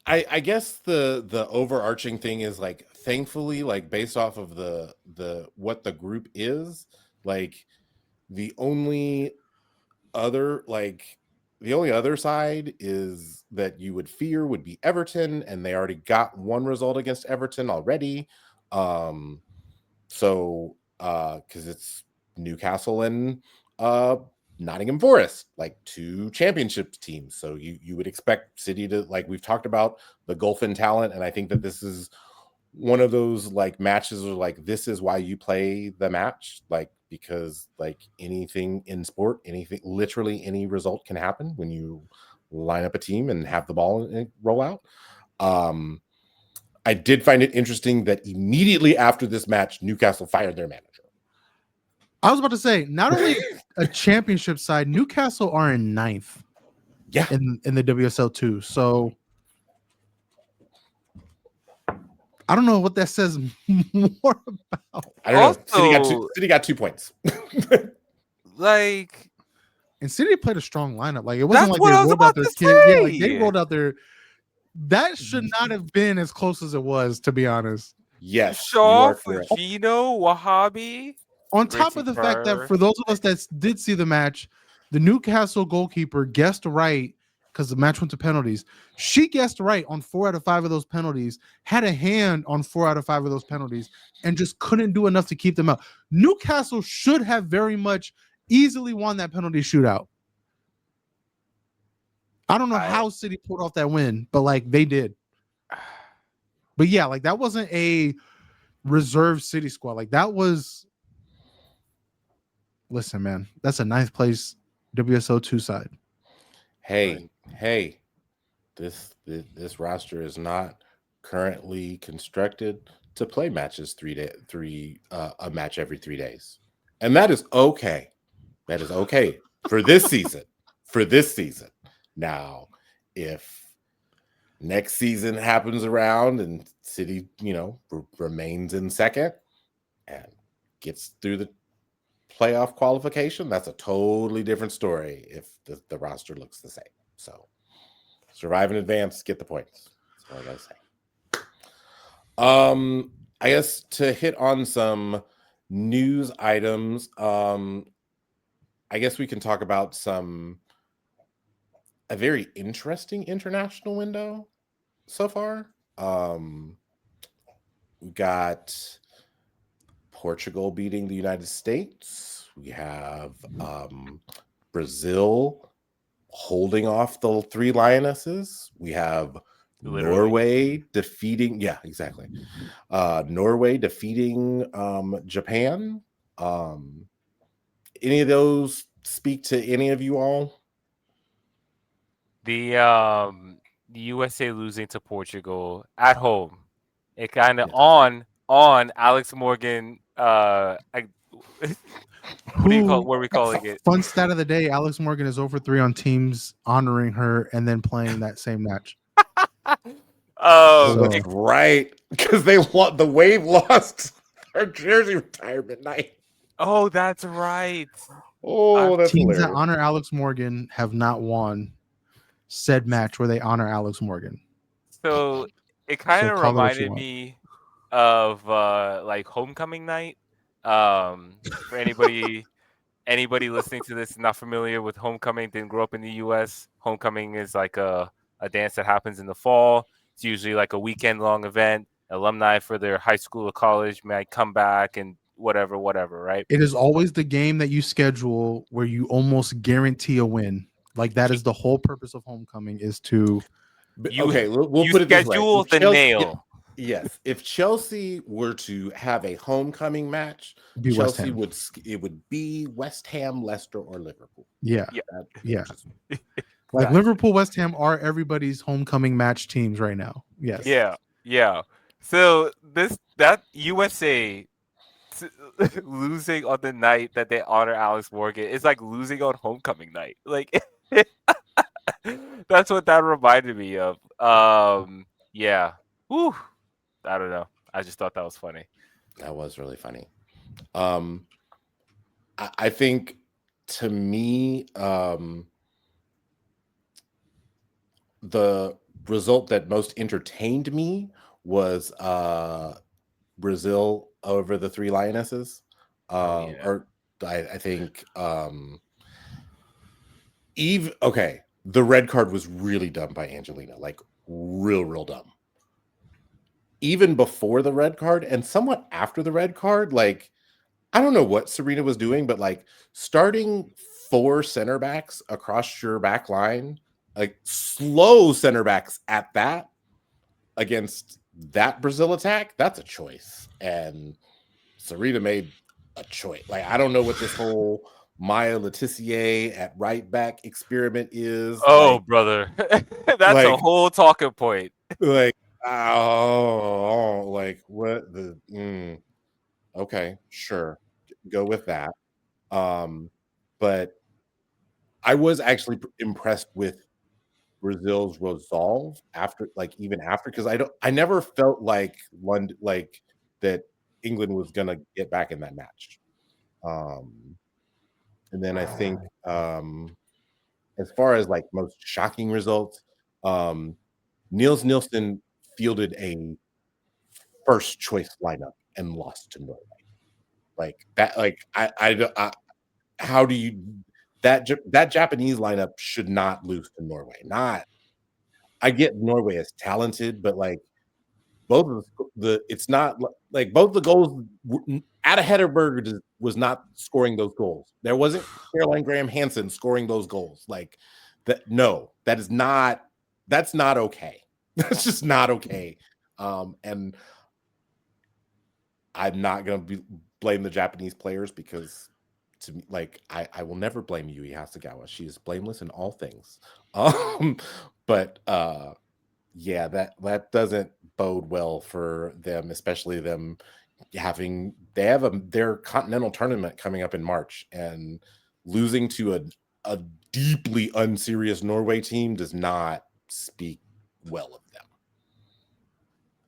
I guess the overarching thing is like, thankfully, like based off of the what the group is, like the only other side is that you would fear would be Everton, and they already got one result against Everton already. So because it's Newcastle and Nottingham Forest, like two championship teams. So you would expect City to, like we've talked about, the gulf in talent, and I think that this is one of those like matches where like this is why you play the match, like because like anything in sport, literally any result can happen when you line up a team and have the ball and roll out. I did find it interesting that immediately after this match, Newcastle fired their manager. I was about to say, not only a championship side, Newcastle are in 9th. Yeah. In the WSL 2. So I don't know what that says more about. I don't know. City got 2 points. Like, and City played a strong lineup. Like it wasn't like they rolled out their kid. Yeah, like they rolled out their. That should not have been as close as it was, to be honest. Yes. Shaw, Fujino, Wahhabi. On top of the fact that for those of us that did see the match, the Newcastle goalkeeper guessed right, because the match went to penalties. She guessed right on 4 out of 5 of those penalties, had a hand on 4 out of 5 of those penalties, and just couldn't do enough to keep them out. Newcastle should have very much easily won that penalty shootout. I don't know how City pulled off that win, but like they did. But yeah, like that wasn't a reserve City squad. Like that was. Listen, man, that's a 9th place WSO 2 side. Hey, this roster is not currently constructed to play matches a match every 3 days, and that is okay. That is okay for this season. Now, if next season happens around and City, remains in 2nd and gets through the playoff qualification, that's a totally different story if the roster looks the same. So survive in advance, get the points. That's all I gotta say. I guess to hit on some news items, I guess we can talk about a very interesting international window so far. We got Portugal beating the United States. We have Brazil holding off the 3 Lionesses. We have Norway defeating, Norway defeating Japan. Any of those speak to any of you all? The USA losing to Portugal at home. It kind of on Alex Morgan. What are we calling it? Fun stat of the day: Alex Morgan is over 3 on teams honoring her and then playing that same match. That's right, because the Wave lost their jersey retirement night. Oh, that's right. Oh, that's teams hilarious. That honor Alex Morgan have not won said match where they honor Alex Morgan. So it kind of reminded me of like homecoming night. For anybody listening to this is not familiar with homecoming, didn't grow up in the U.S., homecoming is like a dance that happens in the fall. It's usually like a weekend-long event. Alumni for their high school or college might come back and whatever, right? It is always the game that you schedule where you almost guarantee a win. Like that is the whole purpose of homecoming is to Okay, we'll you put it this way. schedule the nail. Yes, if Chelsea were to have a homecoming match, be West Chelsea Ham. would be West Ham, Leicester, or Liverpool. Yeah. Like Exactly. Liverpool, West Ham are everybody's homecoming match teams right now. Yes. Yeah. So that USA losing on the night that they honor Alex Morgan is like losing on homecoming night. Like that's what that reminded me of. Yeah. Whew. I don't know. I just thought that was funny. That was really funny. I think to me, the result that most entertained me was Brazil over the Three Lionesses. Or I think Eve. Okay, the red card was really dumb by Angelina, like real dumb. Even before the red card and somewhat after the red card, like I don't know what Serena was doing, but like starting 4 center backs across your back line, like slow center backs at that against that Brazil attack, that's a choice. And Serena made a choice. Like I don't know what this whole Maya Letitia at right back experiment is. Oh, like, brother. That's a whole talking point. Like, oh, like what the okay, sure. Go with that. But I was actually impressed with Brazil's resolve after, like, even after, because I never felt like London, like that England was gonna get back in that match. And then I think as far as like most shocking results, Niels Nielsen fielded a first choice lineup and lost to Norway. Like that, like I how do you that Japanese lineup should not lose to Norway. Not, I get Norway is talented, but like both of it's not like both the goals. Ada Hederberg was not scoring those goals. There wasn't Caroline Graham Hansen scoring those goals. Like that, no, that's not okay. That's just not okay. And I'm not going to blame the Japanese players because, to me, like I will never blame Yui Hasegawa. She is blameless in all things. But yeah, that doesn't bode well for them, especially them having their continental tournament coming up in March, and losing to a deeply unserious Norway team does not speak well of them.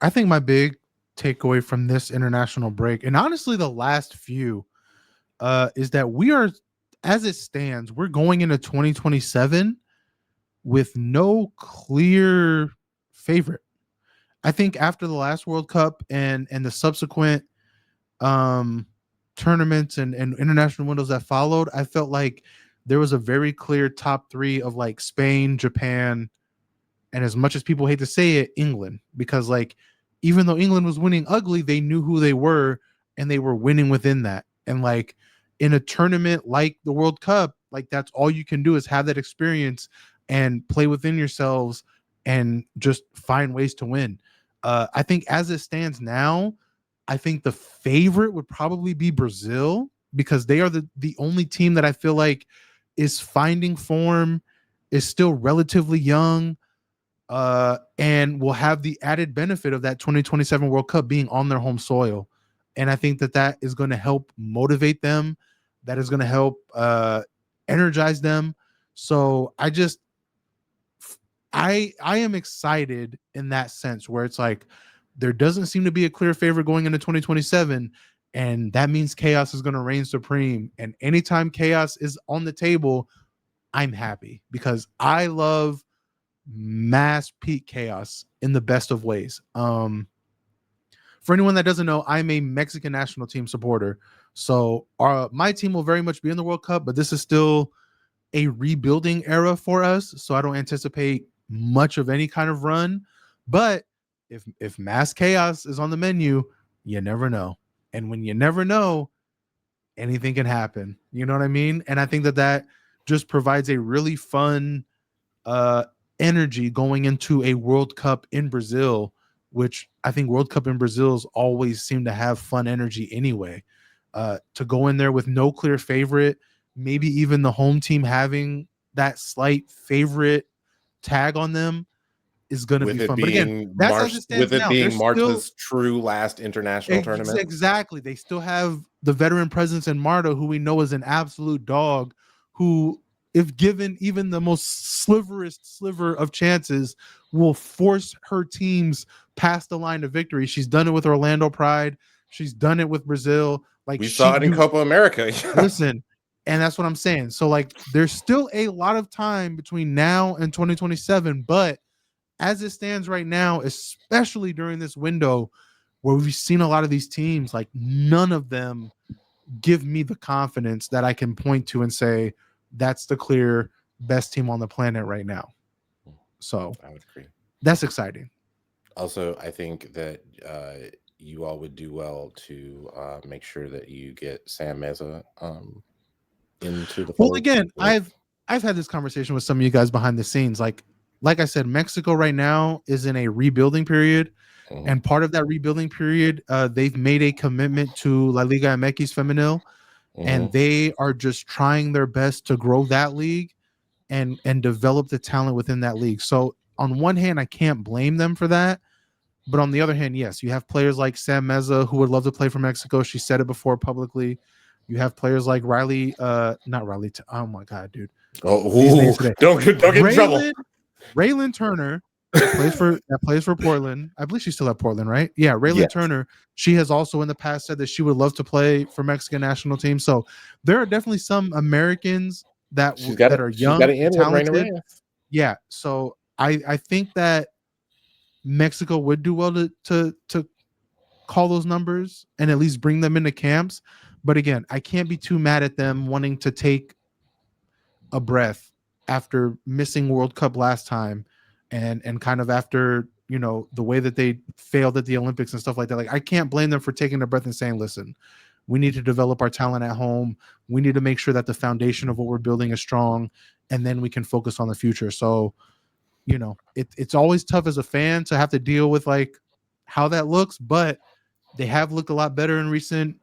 I think my big takeaway from this international break, and honestly the last few, is that we are, as it stands, we're going into 2027 with no clear favorite. I think after the last World Cup and the subsequent tournaments and international windows that followed, I felt like there was a very clear top 3 of like Spain, Japan, and, as much as people hate to say it, England. Because like even though England was winning ugly, they knew who they were and they were winning within that. And like in a tournament like the World Cup, like that's all you can do is have that experience and play within yourselves and just find ways to win. I think as it stands now, I think the favorite would probably be Brazil, because they are the only team that I feel like is finding form, is still relatively young, and will have the added benefit of that 2027 World Cup being on their home soil. And I think that is going to help motivate them. That is going to help energize them. So I am excited in that sense, where it's like there doesn't seem to be a clear favorite going into 2027, and that means chaos is going to reign supreme. And anytime chaos is on the table, I'm happy, because I love mass peak chaos in the best of ways. For anyone that doesn't know, I'm a Mexican national team supporter. So my team will very much be in the World Cup, but this is still a rebuilding era for us. So I don't anticipate much of any kind of run. But if mass chaos is on the menu, you never know. And when you never know, anything can happen. You know what I mean? And I think that just provides a really fun energy going into a World Cup in Brazil, which I think World Cup in Brazil's always seem to have fun energy anyway. To go in there with no clear favorite, maybe even the home team having that slight favorite tag on them is going to be fun. But again, that's as it stands now. March's true last international tournament. Exactly. They still have the veteran presence in Marta, who we know is an absolute dog, who, if given even the most sliver of chances, will force her teams past the line of victory. She's done it with Orlando Pride. She's done it with Brazil. Like, we saw it in Copa America. Listen, and that's what I'm saying. So, like, there's still a lot of time between now and 2027, but as it stands right now, especially during this window where we've seen a lot of these teams, like, none of them give me the confidence that I can point to and say that's the clear best team on the planet right now. So I would agree. That's exciting. Also, I think that you all would do well to make sure that you get Sam Meza into the fold. Well, again, I've had this conversation with some of you guys behind the scenes. Like I said, Mexico right now is in a rebuilding period. Mm-hmm. And part of that rebuilding period, they've made a commitment to La Liga MX Femenil. Mm-hmm. And they are just trying their best to grow that league and develop the talent within that league. So on one hand, I can't blame them for that. But on the other hand, yes, you have players like Sam Meza who would love to play for Mexico. She said it before publicly. You have players like Riley, not Riley. Oh my God, dude. Don't get in trouble. Raylan Turner plays for Portland. I believe she's still at Portland, right? Yeah, Raylan Turner. She has also in the past said that she would love to play for Mexican national team. So there are definitely some Americans that are young and talented. Yeah, so I think that Mexico would do well to call those numbers and at least bring them into camps. But again, I can't be too mad at them wanting to take a breath after missing World Cup last time and kind of after, you know, the way that they failed at the Olympics and stuff like that. Like, I can't blame them for taking a breath and saying, listen, we need to develop our talent at home. We need to make sure that the foundation of what we're building is strong, and then we can focus on the future. So, you know, it's always tough as a fan to have to deal with like how that looks, but they have looked a lot better in recent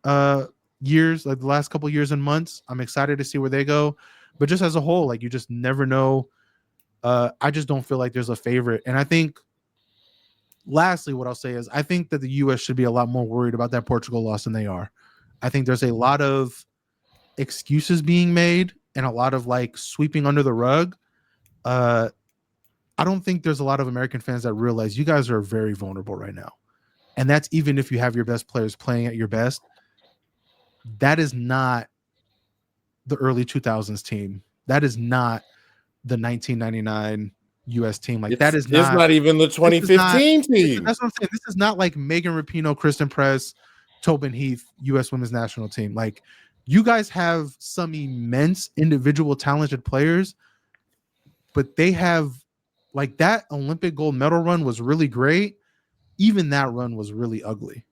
years, like the last couple of years and months. I'm excited to see where they go, but just as a whole, like, you just never know. I just don't feel like there's a favorite. And I think lastly, what I'll say is I think that the US should be a lot more worried about that Portugal loss than they are. I think there's a lot of excuses being made and a lot of like sweeping under the rug. I don't think there's a lot of American fans that realize you guys are very vulnerable right now. And that's even if you have your best players playing at your best. That is not the early 2000s team. That is not the 1999 US team. Like, that is not. It's not even the 2015 team. That's what I'm saying. This is not like Megan Rapinoe, Kristen Press, Tobin Heath, US women's national team. Like, you guys have some immense individual talented players, but they have, like, that Olympic gold medal run was really great. Even that run was really ugly.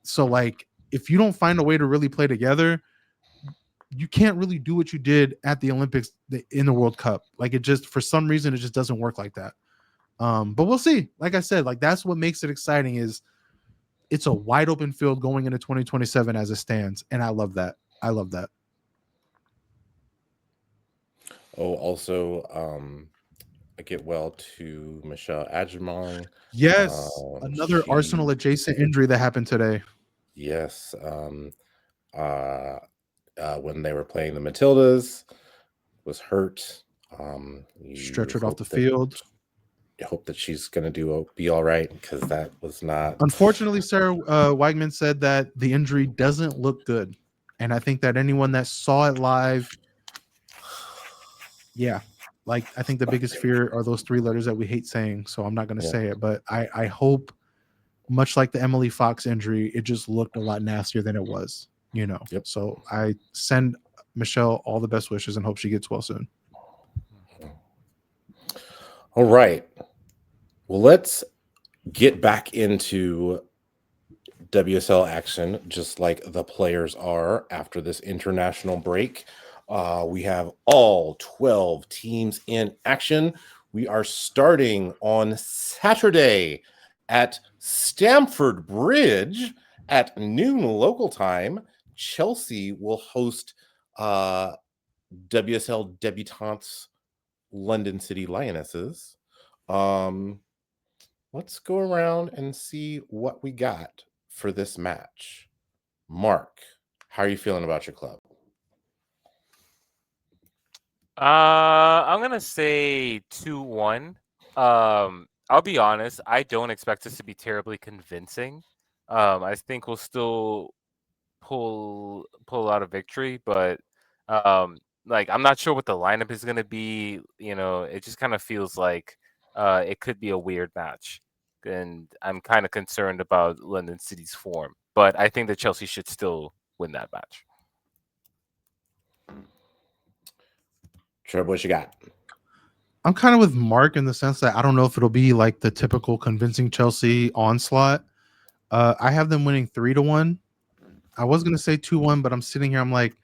So, like, if you don't find a way to really play together, you can't really do what you did at the Olympics in the World Cup. Like, it just, for some reason, it just doesn't work like that. But we'll see. Like I said, like, that's what makes it exciting, is it's a wide open field going into 2027 as it stands. And I love that. I love that. Oh, also, I get well to Michelle Adjumong. Yes, another Arsenal adjacent injury that happened today. Yes. When they were playing the Matildas, was hurt. Stretchered off the field. I hope that she's going to be all right, because that was not. Unfortunately, Sarah Weigman said that the injury doesn't look good. And I think that anyone that saw it live, yeah, like, I think the biggest fear are those three letters that we hate saying. So I'm not going to say it, but I hope, much like the Emily Fox injury, it just looked a lot nastier than it was. you know. Yep. So I send Michelle all the best wishes and hope she gets well soon. All right. Well, let's get back into WSL action, just like the players are after this international break. We have all 12 teams in action. We are starting on Saturday at Stamford Bridge at noon local time. Chelsea will host WSL debutantes London City Lionesses. Let's go around and see what we got for this match. Mark, how are you feeling about your club? I'm gonna say 2-1. I'll be honest, I don't expect this to be terribly convincing. I think we'll still pull out a victory, but like I'm not sure what the lineup is gonna be. You know, it just kind of feels like it could be a weird match, and I'm kind of concerned about London City's form. But I think that Chelsea should still win that match. Treb, what you got? I'm kind of with Mark in the sense that I don't know if it'll be like the typical convincing Chelsea onslaught. I have them winning 3-1. I was gonna say 2-1, but I'm sitting here. I'm like,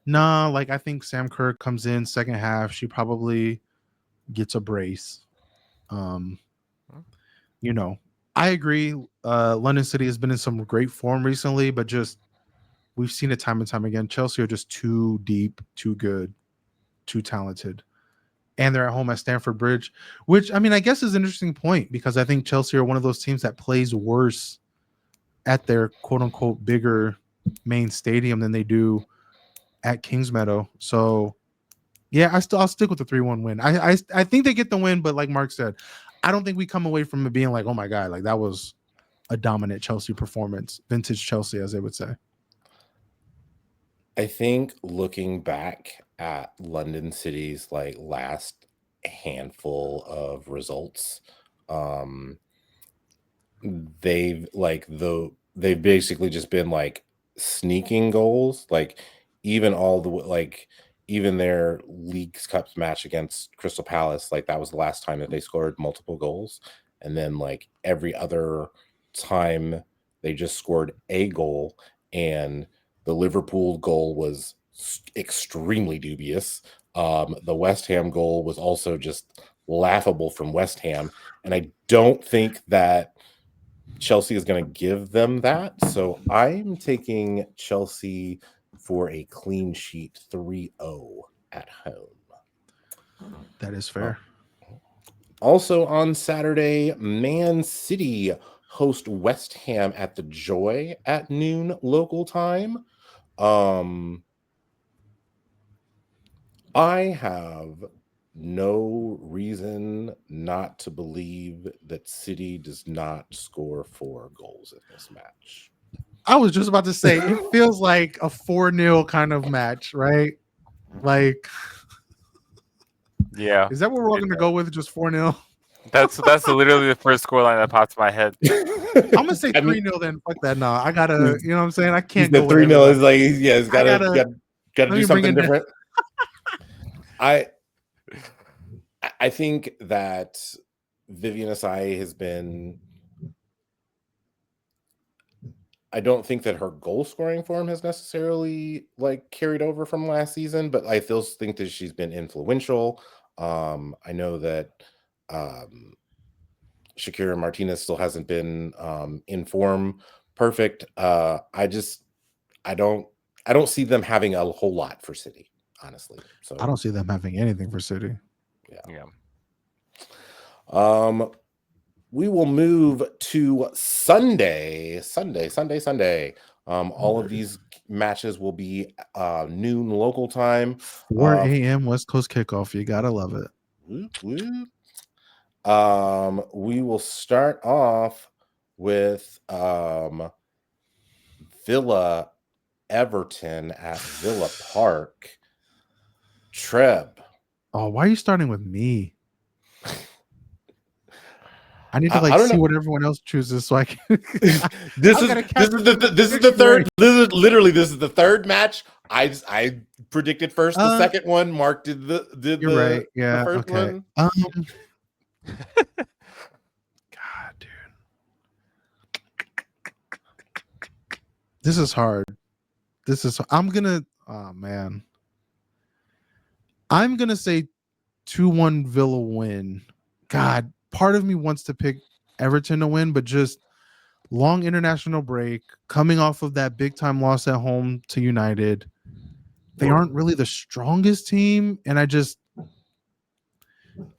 nah. Like I think Sam Kerr comes in second half. She probably gets a brace. You know, I agree. London City has been in some great form recently, but just we've seen it time and time again. Chelsea are just too deep, too good, too talented. And they're at home at Stamford Bridge, which I mean, I guess is an interesting point because I think Chelsea are one of those teams that plays worse at their quote unquote bigger main stadium than they do at Kingsmeadow. So yeah, I'll stick with the 3-1 win. I think they get the win, but like Mark said, I don't think we come away from it being like, oh my God, like that was a dominant Chelsea performance, vintage Chelsea, as they would say. I think looking back at London City's like last handful of results, they've basically just been like sneaking goals, like even even their Leagues Cup match against Crystal Palace, like that was the last time that they scored multiple goals, and then like every other time they just scored a goal, and the Liverpool goal was extremely dubious. The West Ham goal was also just laughable from West Ham, and I don't think that Chelsea is going to give them that. So I'm taking Chelsea for a clean sheet 3-0 at home. That is fair. Also on Saturday, Man City host West Ham at the Joy at noon local time. I have no reason not to believe that City does not score 4 goals in this match. I was just about to say, it feels like a 4-0 kind of match, right? Like, Yeah, is that what we're all going to go with? Just 4-0? that's literally the first scoreline that pops in my head. I'm going to say 3-0 then. Fuck that. No, I got to, you know what I'm saying? I can't go with 3-0 is like, yeah, it's got to do something different. I think that Vivian Asai has been. I don't think that her goal scoring form has necessarily like carried over from last season, but I still think that she's been influential. I know that Shakira Martinez still hasn't been in form perfect. I don't see them having a whole lot for City, honestly. So I don't see them having anything for City. Yeah. We will move to Sunday. All of these matches will be noon local time. 4 a.m. West Coast kickoff. You gotta love it. Whoop, whoop. We will start off with Villa Everton at Villa Park. Treb. Oh, why are you starting with me? I need to I don't see know. what everyone else chooses so I can. This is the third. This is the third match. I predicted first the second one. Mark did You're right. Yeah. the first Okay. one. God, dude. This is hard. I'm gonna. Oh man. I'm gonna say 2-1 Villa win. God, part of me wants to pick Everton to win, but just long international break, coming off of that big time loss at home to United. They aren't really the strongest team, and I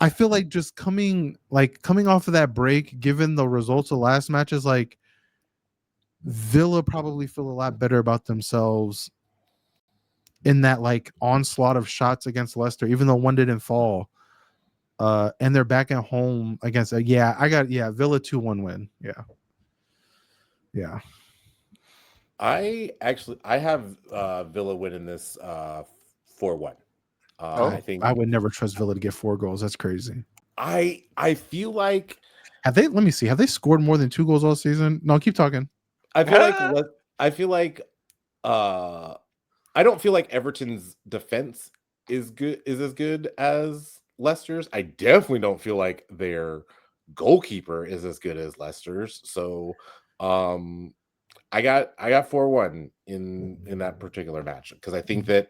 feel like just coming off of that break, given the results of last matches, like Villa probably feel a lot better about themselves in that like onslaught of shots against Leicester, even though one didn't fall. And they're back at home against Villa 2-1 win. Yeah. I have Villa winning this 4-1. I think I would never trust Villa to get 4 goals. That's crazy. I feel like Have they scored more than 2 goals all season? No, keep talking. I feel like I don't feel like Everton's defense is as good as Leicester's. I definitely don't feel like their goalkeeper is as good as Leicester's. So I got 4-1 in that particular match because I think that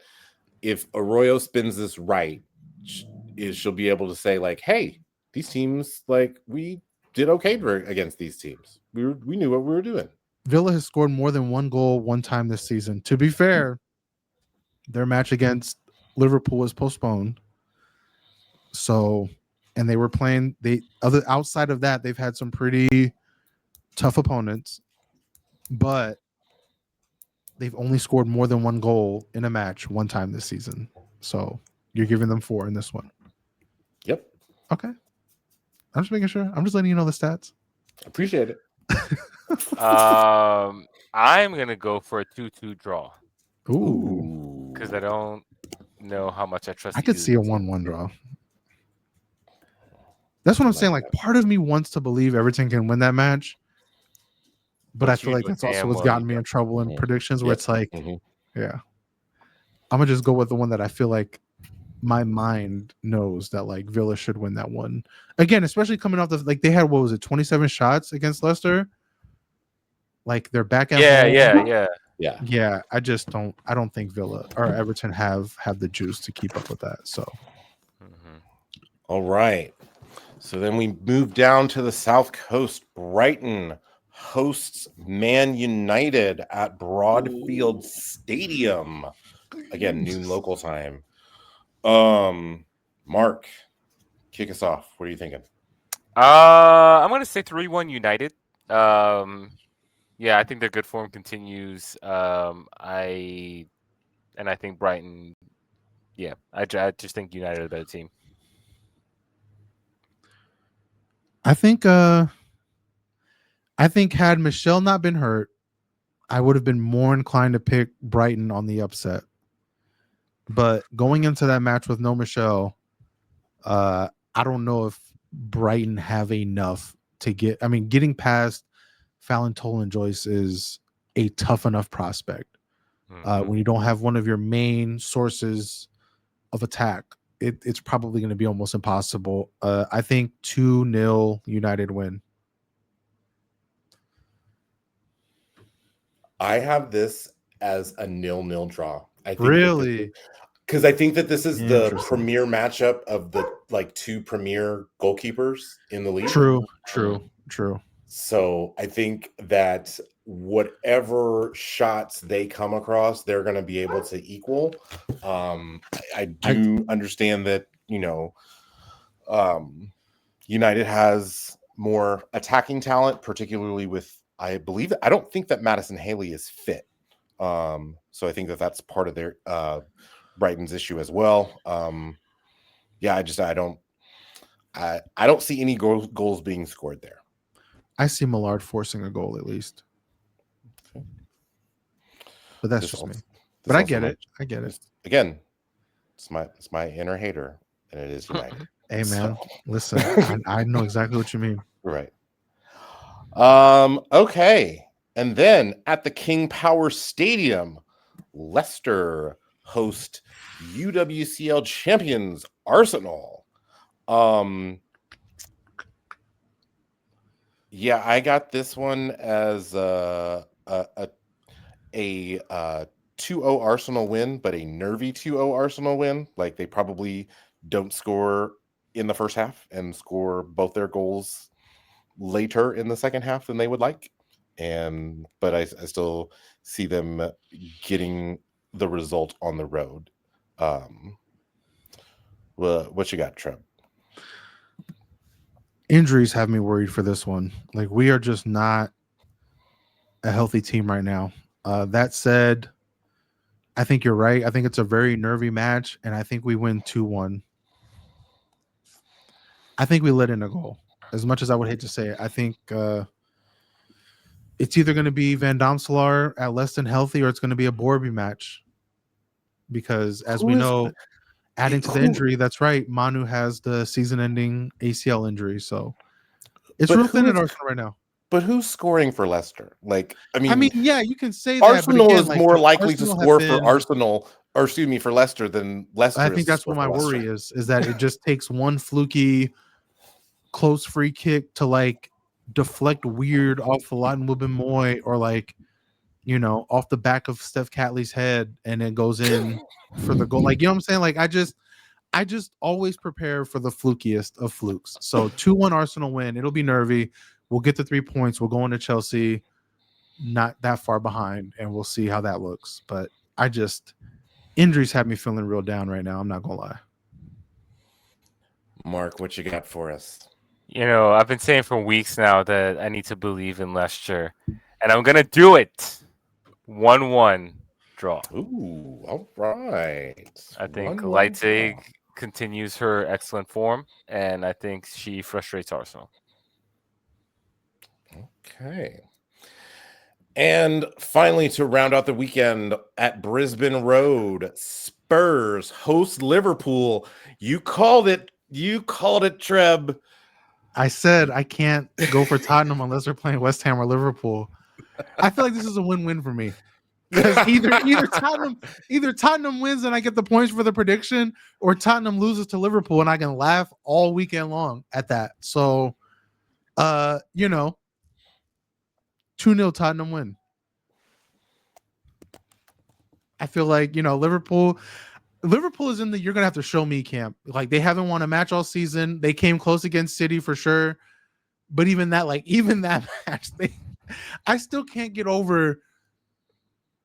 if Arroyo spins this right, she'll be able to say like, hey, these teams, like, we did okay against these teams. We knew what we were doing. Villa has scored more than 1 goal one time this season. To be fair, their match against Liverpool was postponed. So, and they were playing outside of that, they've had some pretty tough opponents, but they've only scored more than 1 goal in a match one time this season. So you're giving them 4 in this one. Yep. Okay. I'm just making sure. I'm just letting you know the stats. Appreciate it. I'm gonna go for a 2-2 draw. Ooh. Because I don't know how much I trust. I could see a 1-1 draw. That's what I'm saying. Like, part of me wants to believe Everton can win that match, but I feel like that's also what's gotten me in trouble in predictions where it's like, yeah, I'm gonna just go with the one that I feel like my mind knows that like Villa should win that one again, especially coming off they had 27 shots against Leicester. Like they're back at home. Yeah. I don't think Villa or Everton have the juice to keep up with that. So, All right. So then we move down to the South Coast. Brighton hosts Man United at Broadfield Stadium. Again, noon local time. Mark, kick us off. What are you thinking? I'm gonna say 3-1 United. Yeah, I think their good form continues. I think Brighton. Yeah, I just think United are a better team. I think had Michelle not been hurt, I would have been more inclined to pick Brighton on the upset. But going into that match with no Michelle, I don't know if Brighton have enough to get. I mean, getting past Fallon and Joyce is a tough enough prospect. When you don't have one of your main sources of attack, it's probably going to be almost impossible. I think 2-0 United win. I have this as a 0-0 draw. I think really? Because I think that this is the premier matchup of the two premier goalkeepers in the league. True. So I think that whatever shots they come across, they're going to be able to equal. I do understand that, United has more attacking talent, particularly with, I don't think that Madison Haley is fit. So I think that that's part of their Brighton's issue as well. I don't see any goals being scored there. I see Millard forcing a goal at least. Okay. But that's just me. But I get it. Again, it's my inner hater, and it is United. Hey man, listen, I know exactly what you mean. Right. Okay. And then at the King Power Stadium, Leicester host UWCL champions Arsenal. Yeah, I got this one as a 2-0 Arsenal win, but a nervy 2-0 Arsenal win. Like they probably don't score in the first half and score both their goals later in the second half than they would like. But I still see them getting the result on the road. What you got, Treb? Injuries have me worried for this one. Like we are just not a healthy team right now. That said, I think you're right. I think it's a very nervy match, and I think we win 2-1. I think we let in a goal. As much as I would hate to say it, I think it's either going to be Van Domselaar at less than healthy, or it's going to be a Borby match. Because as we know, adding to the injury, that's right, Manu has the season-ending ACL injury, so it's real thin at Arsenal right now. But who's scoring for Leicester? Like, I mean, yeah, you can say that. Arsenal but again, is like, more likely Arsenal to score been, for Arsenal, or excuse me, for Leicester than Leicester. I think that's what my worry is that it just takes one fluky, close free kick to like deflect weird off a lot in Wibben Moy, or like, you know, off the back of Steph Catley's head, and it goes in for the goal. Like, you know what I'm saying? Like, I just always prepare for the flukiest of flukes. So 2-1 Arsenal win. It'll be nervy. We'll get the 3 points. We'll go into Chelsea not that far behind, and we'll see how that looks. But injuries have me feeling real down right now. I'm not gonna lie. Mark, what you got for us? You know, I've been saying for weeks now that I need to believe in Leicester, and I'm gonna do it. 1-1 draw. Ooh, all right. I think 1-1 Leipzig draw. continues her excellent form, and I think she frustrates Arsenal. Okay. And finally, to round out the weekend at Brisbane Road, Spurs host Liverpool. You called it. You called it, Treb. I said I can't go for Tottenham unless they're playing West Ham or Liverpool. I feel like this is a win-win for me. Because either Tottenham wins and I get the points for the prediction, or Tottenham loses to Liverpool and I can laugh all weekend long at that. So, 2-0 Tottenham win. I feel like, Liverpool is in the you're gonna have to show me camp. Like, they haven't won a match all season. They came close against City for sure, but even that match, I still can't get over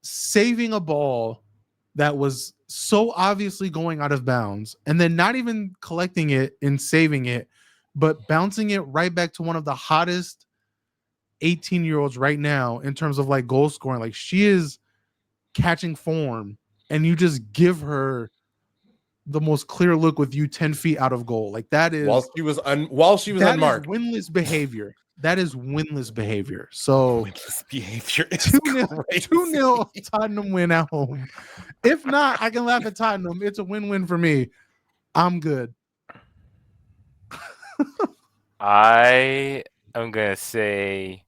saving a ball that was so obviously going out of bounds, and then not even collecting it and saving it, but bouncing it right back to one of the hottest 18-year-olds right now in terms of like goal scoring. Like, she is catching form, and you just give her the most clear look with you 10 feet out of goal. Like, that is while she was unmarked. Winless behavior. That is winless behavior. So Winless behavior. 2-0 Tottenham win at home. If not, I can laugh at Tottenham. It's a win-win for me. I'm good. I am gonna say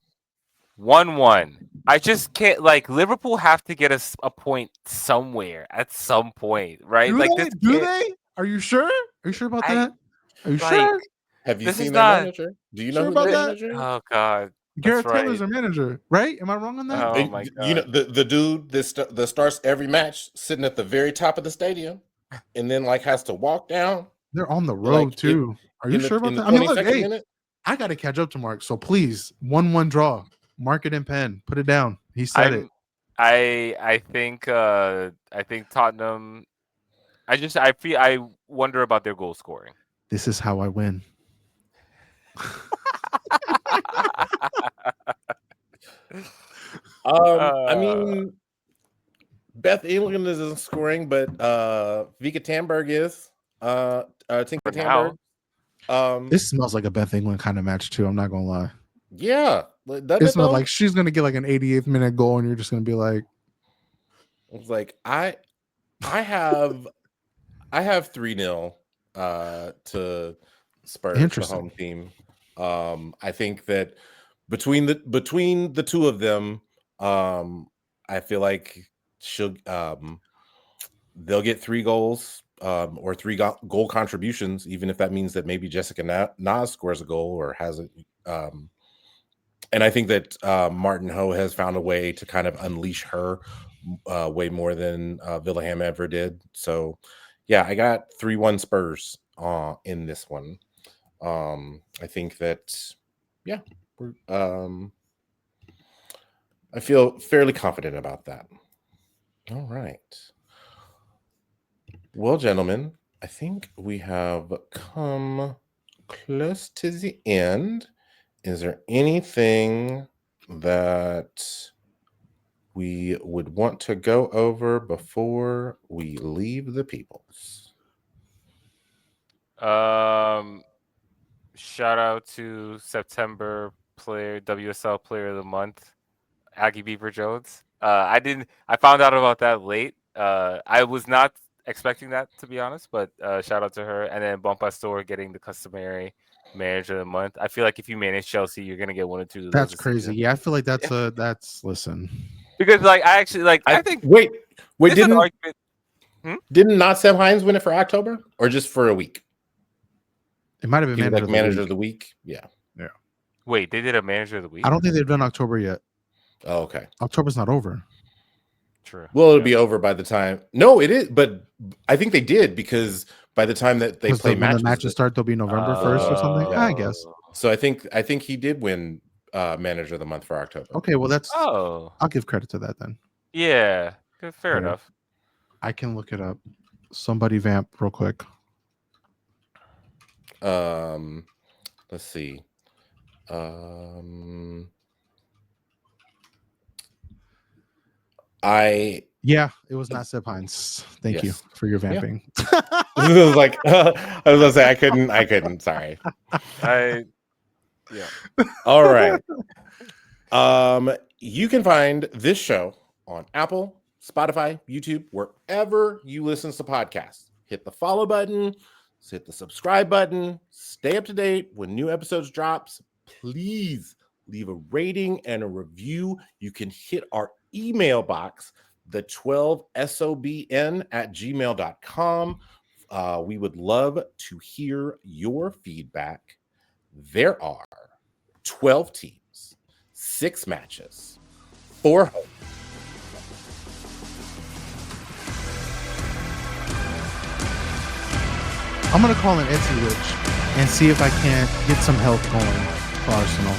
1-1. I just can't, like, Liverpool have to get us a point somewhere at some point, right? Do they? Are you sure? Are you sure about that? Are you sure? Have you This seen is their not- manager? Do you know Sure who about their that? manager is? Oh God, Gareth that's right. Taylor's their manager, right? Am I wrong on that? Oh my You know God. the dude that starts every match sitting at the very top of the stadium, and then like has to walk down. They're on the road like, too. Are you sure about in the that? I mean, look, 22nd hey, minute? I got to catch up to Mark. So please, 1-1 draw. Mark it in pen. Put it down. He said it. I think Tottenham. I wonder about their goal scoring. This is how I win. I mean, Beth England isn't scoring, but Vika Tamberg is. Tinka Tamberg. This smells like a Beth England kind of match too. I'm not gonna lie. Yeah, It smells like she's gonna get like an 88th minute goal, and you're just gonna be like, it's like I have 3-0 to Spurs, the home team. I think that between the two of them, I feel like they'll get 3 goals or 3 goal contributions, even if that means that maybe Jessica Nas scores a goal or hasn't. And I think that Martin Ho has found a way to kind of unleash her way more than Villaham ever did. So, yeah, I got 3-1 Spurs in this one. I think that, yeah, I feel fairly confident about that. All right. Well, gentlemen, I think we have come close to the end. Is there anything that we would want to go over before we leave the peoples? Shout out to September WSL Player of the Month, Aggie Beaver Jones. I found out about that late. I was not expecting that, to be honest, but shout out to her. And then Bon Pastor getting the customary Manager of the Month. I feel like if you manage Chelsea, you're gonna get 1 or 2 of those. That's crazy. Season. Yeah, I feel like that's listen. Because like I think wait, didn't not Seb Hines win it for October or just for a week? It might have been manager of the week. Yeah. Wait, they did a Manager of the Week? I don't think they've done October yet. Oh, okay. October's not over. True. Well, it'll be over by the time. No, it is, but I think they did because by the time that they play matches, the matches start, they'll be November 1st or something. Yeah. I guess. So I think he did win Manager of the Month for October. Okay, well that's. Oh, I'll give credit to that then. Yeah, fair enough. I can look it up. Somebody vamp real quick. Let's see. It was not Seb Hines. Thank you for your vamping. Yeah. I was like, I was gonna say I couldn't. Sorry. All right. You can find this show on Apple, Spotify, YouTube, wherever you listen to podcasts. Hit the follow button, hit the subscribe button, stay up to date when new episodes drops. Please leave a rating and a review. You can hit our email box, the 12sobn@gmail.com. We would love to hear your feedback. There are 12 teams, 6 matches, 4 homes. I'm going to call an Etsy witch and see if I can't get some help going for Arsenal.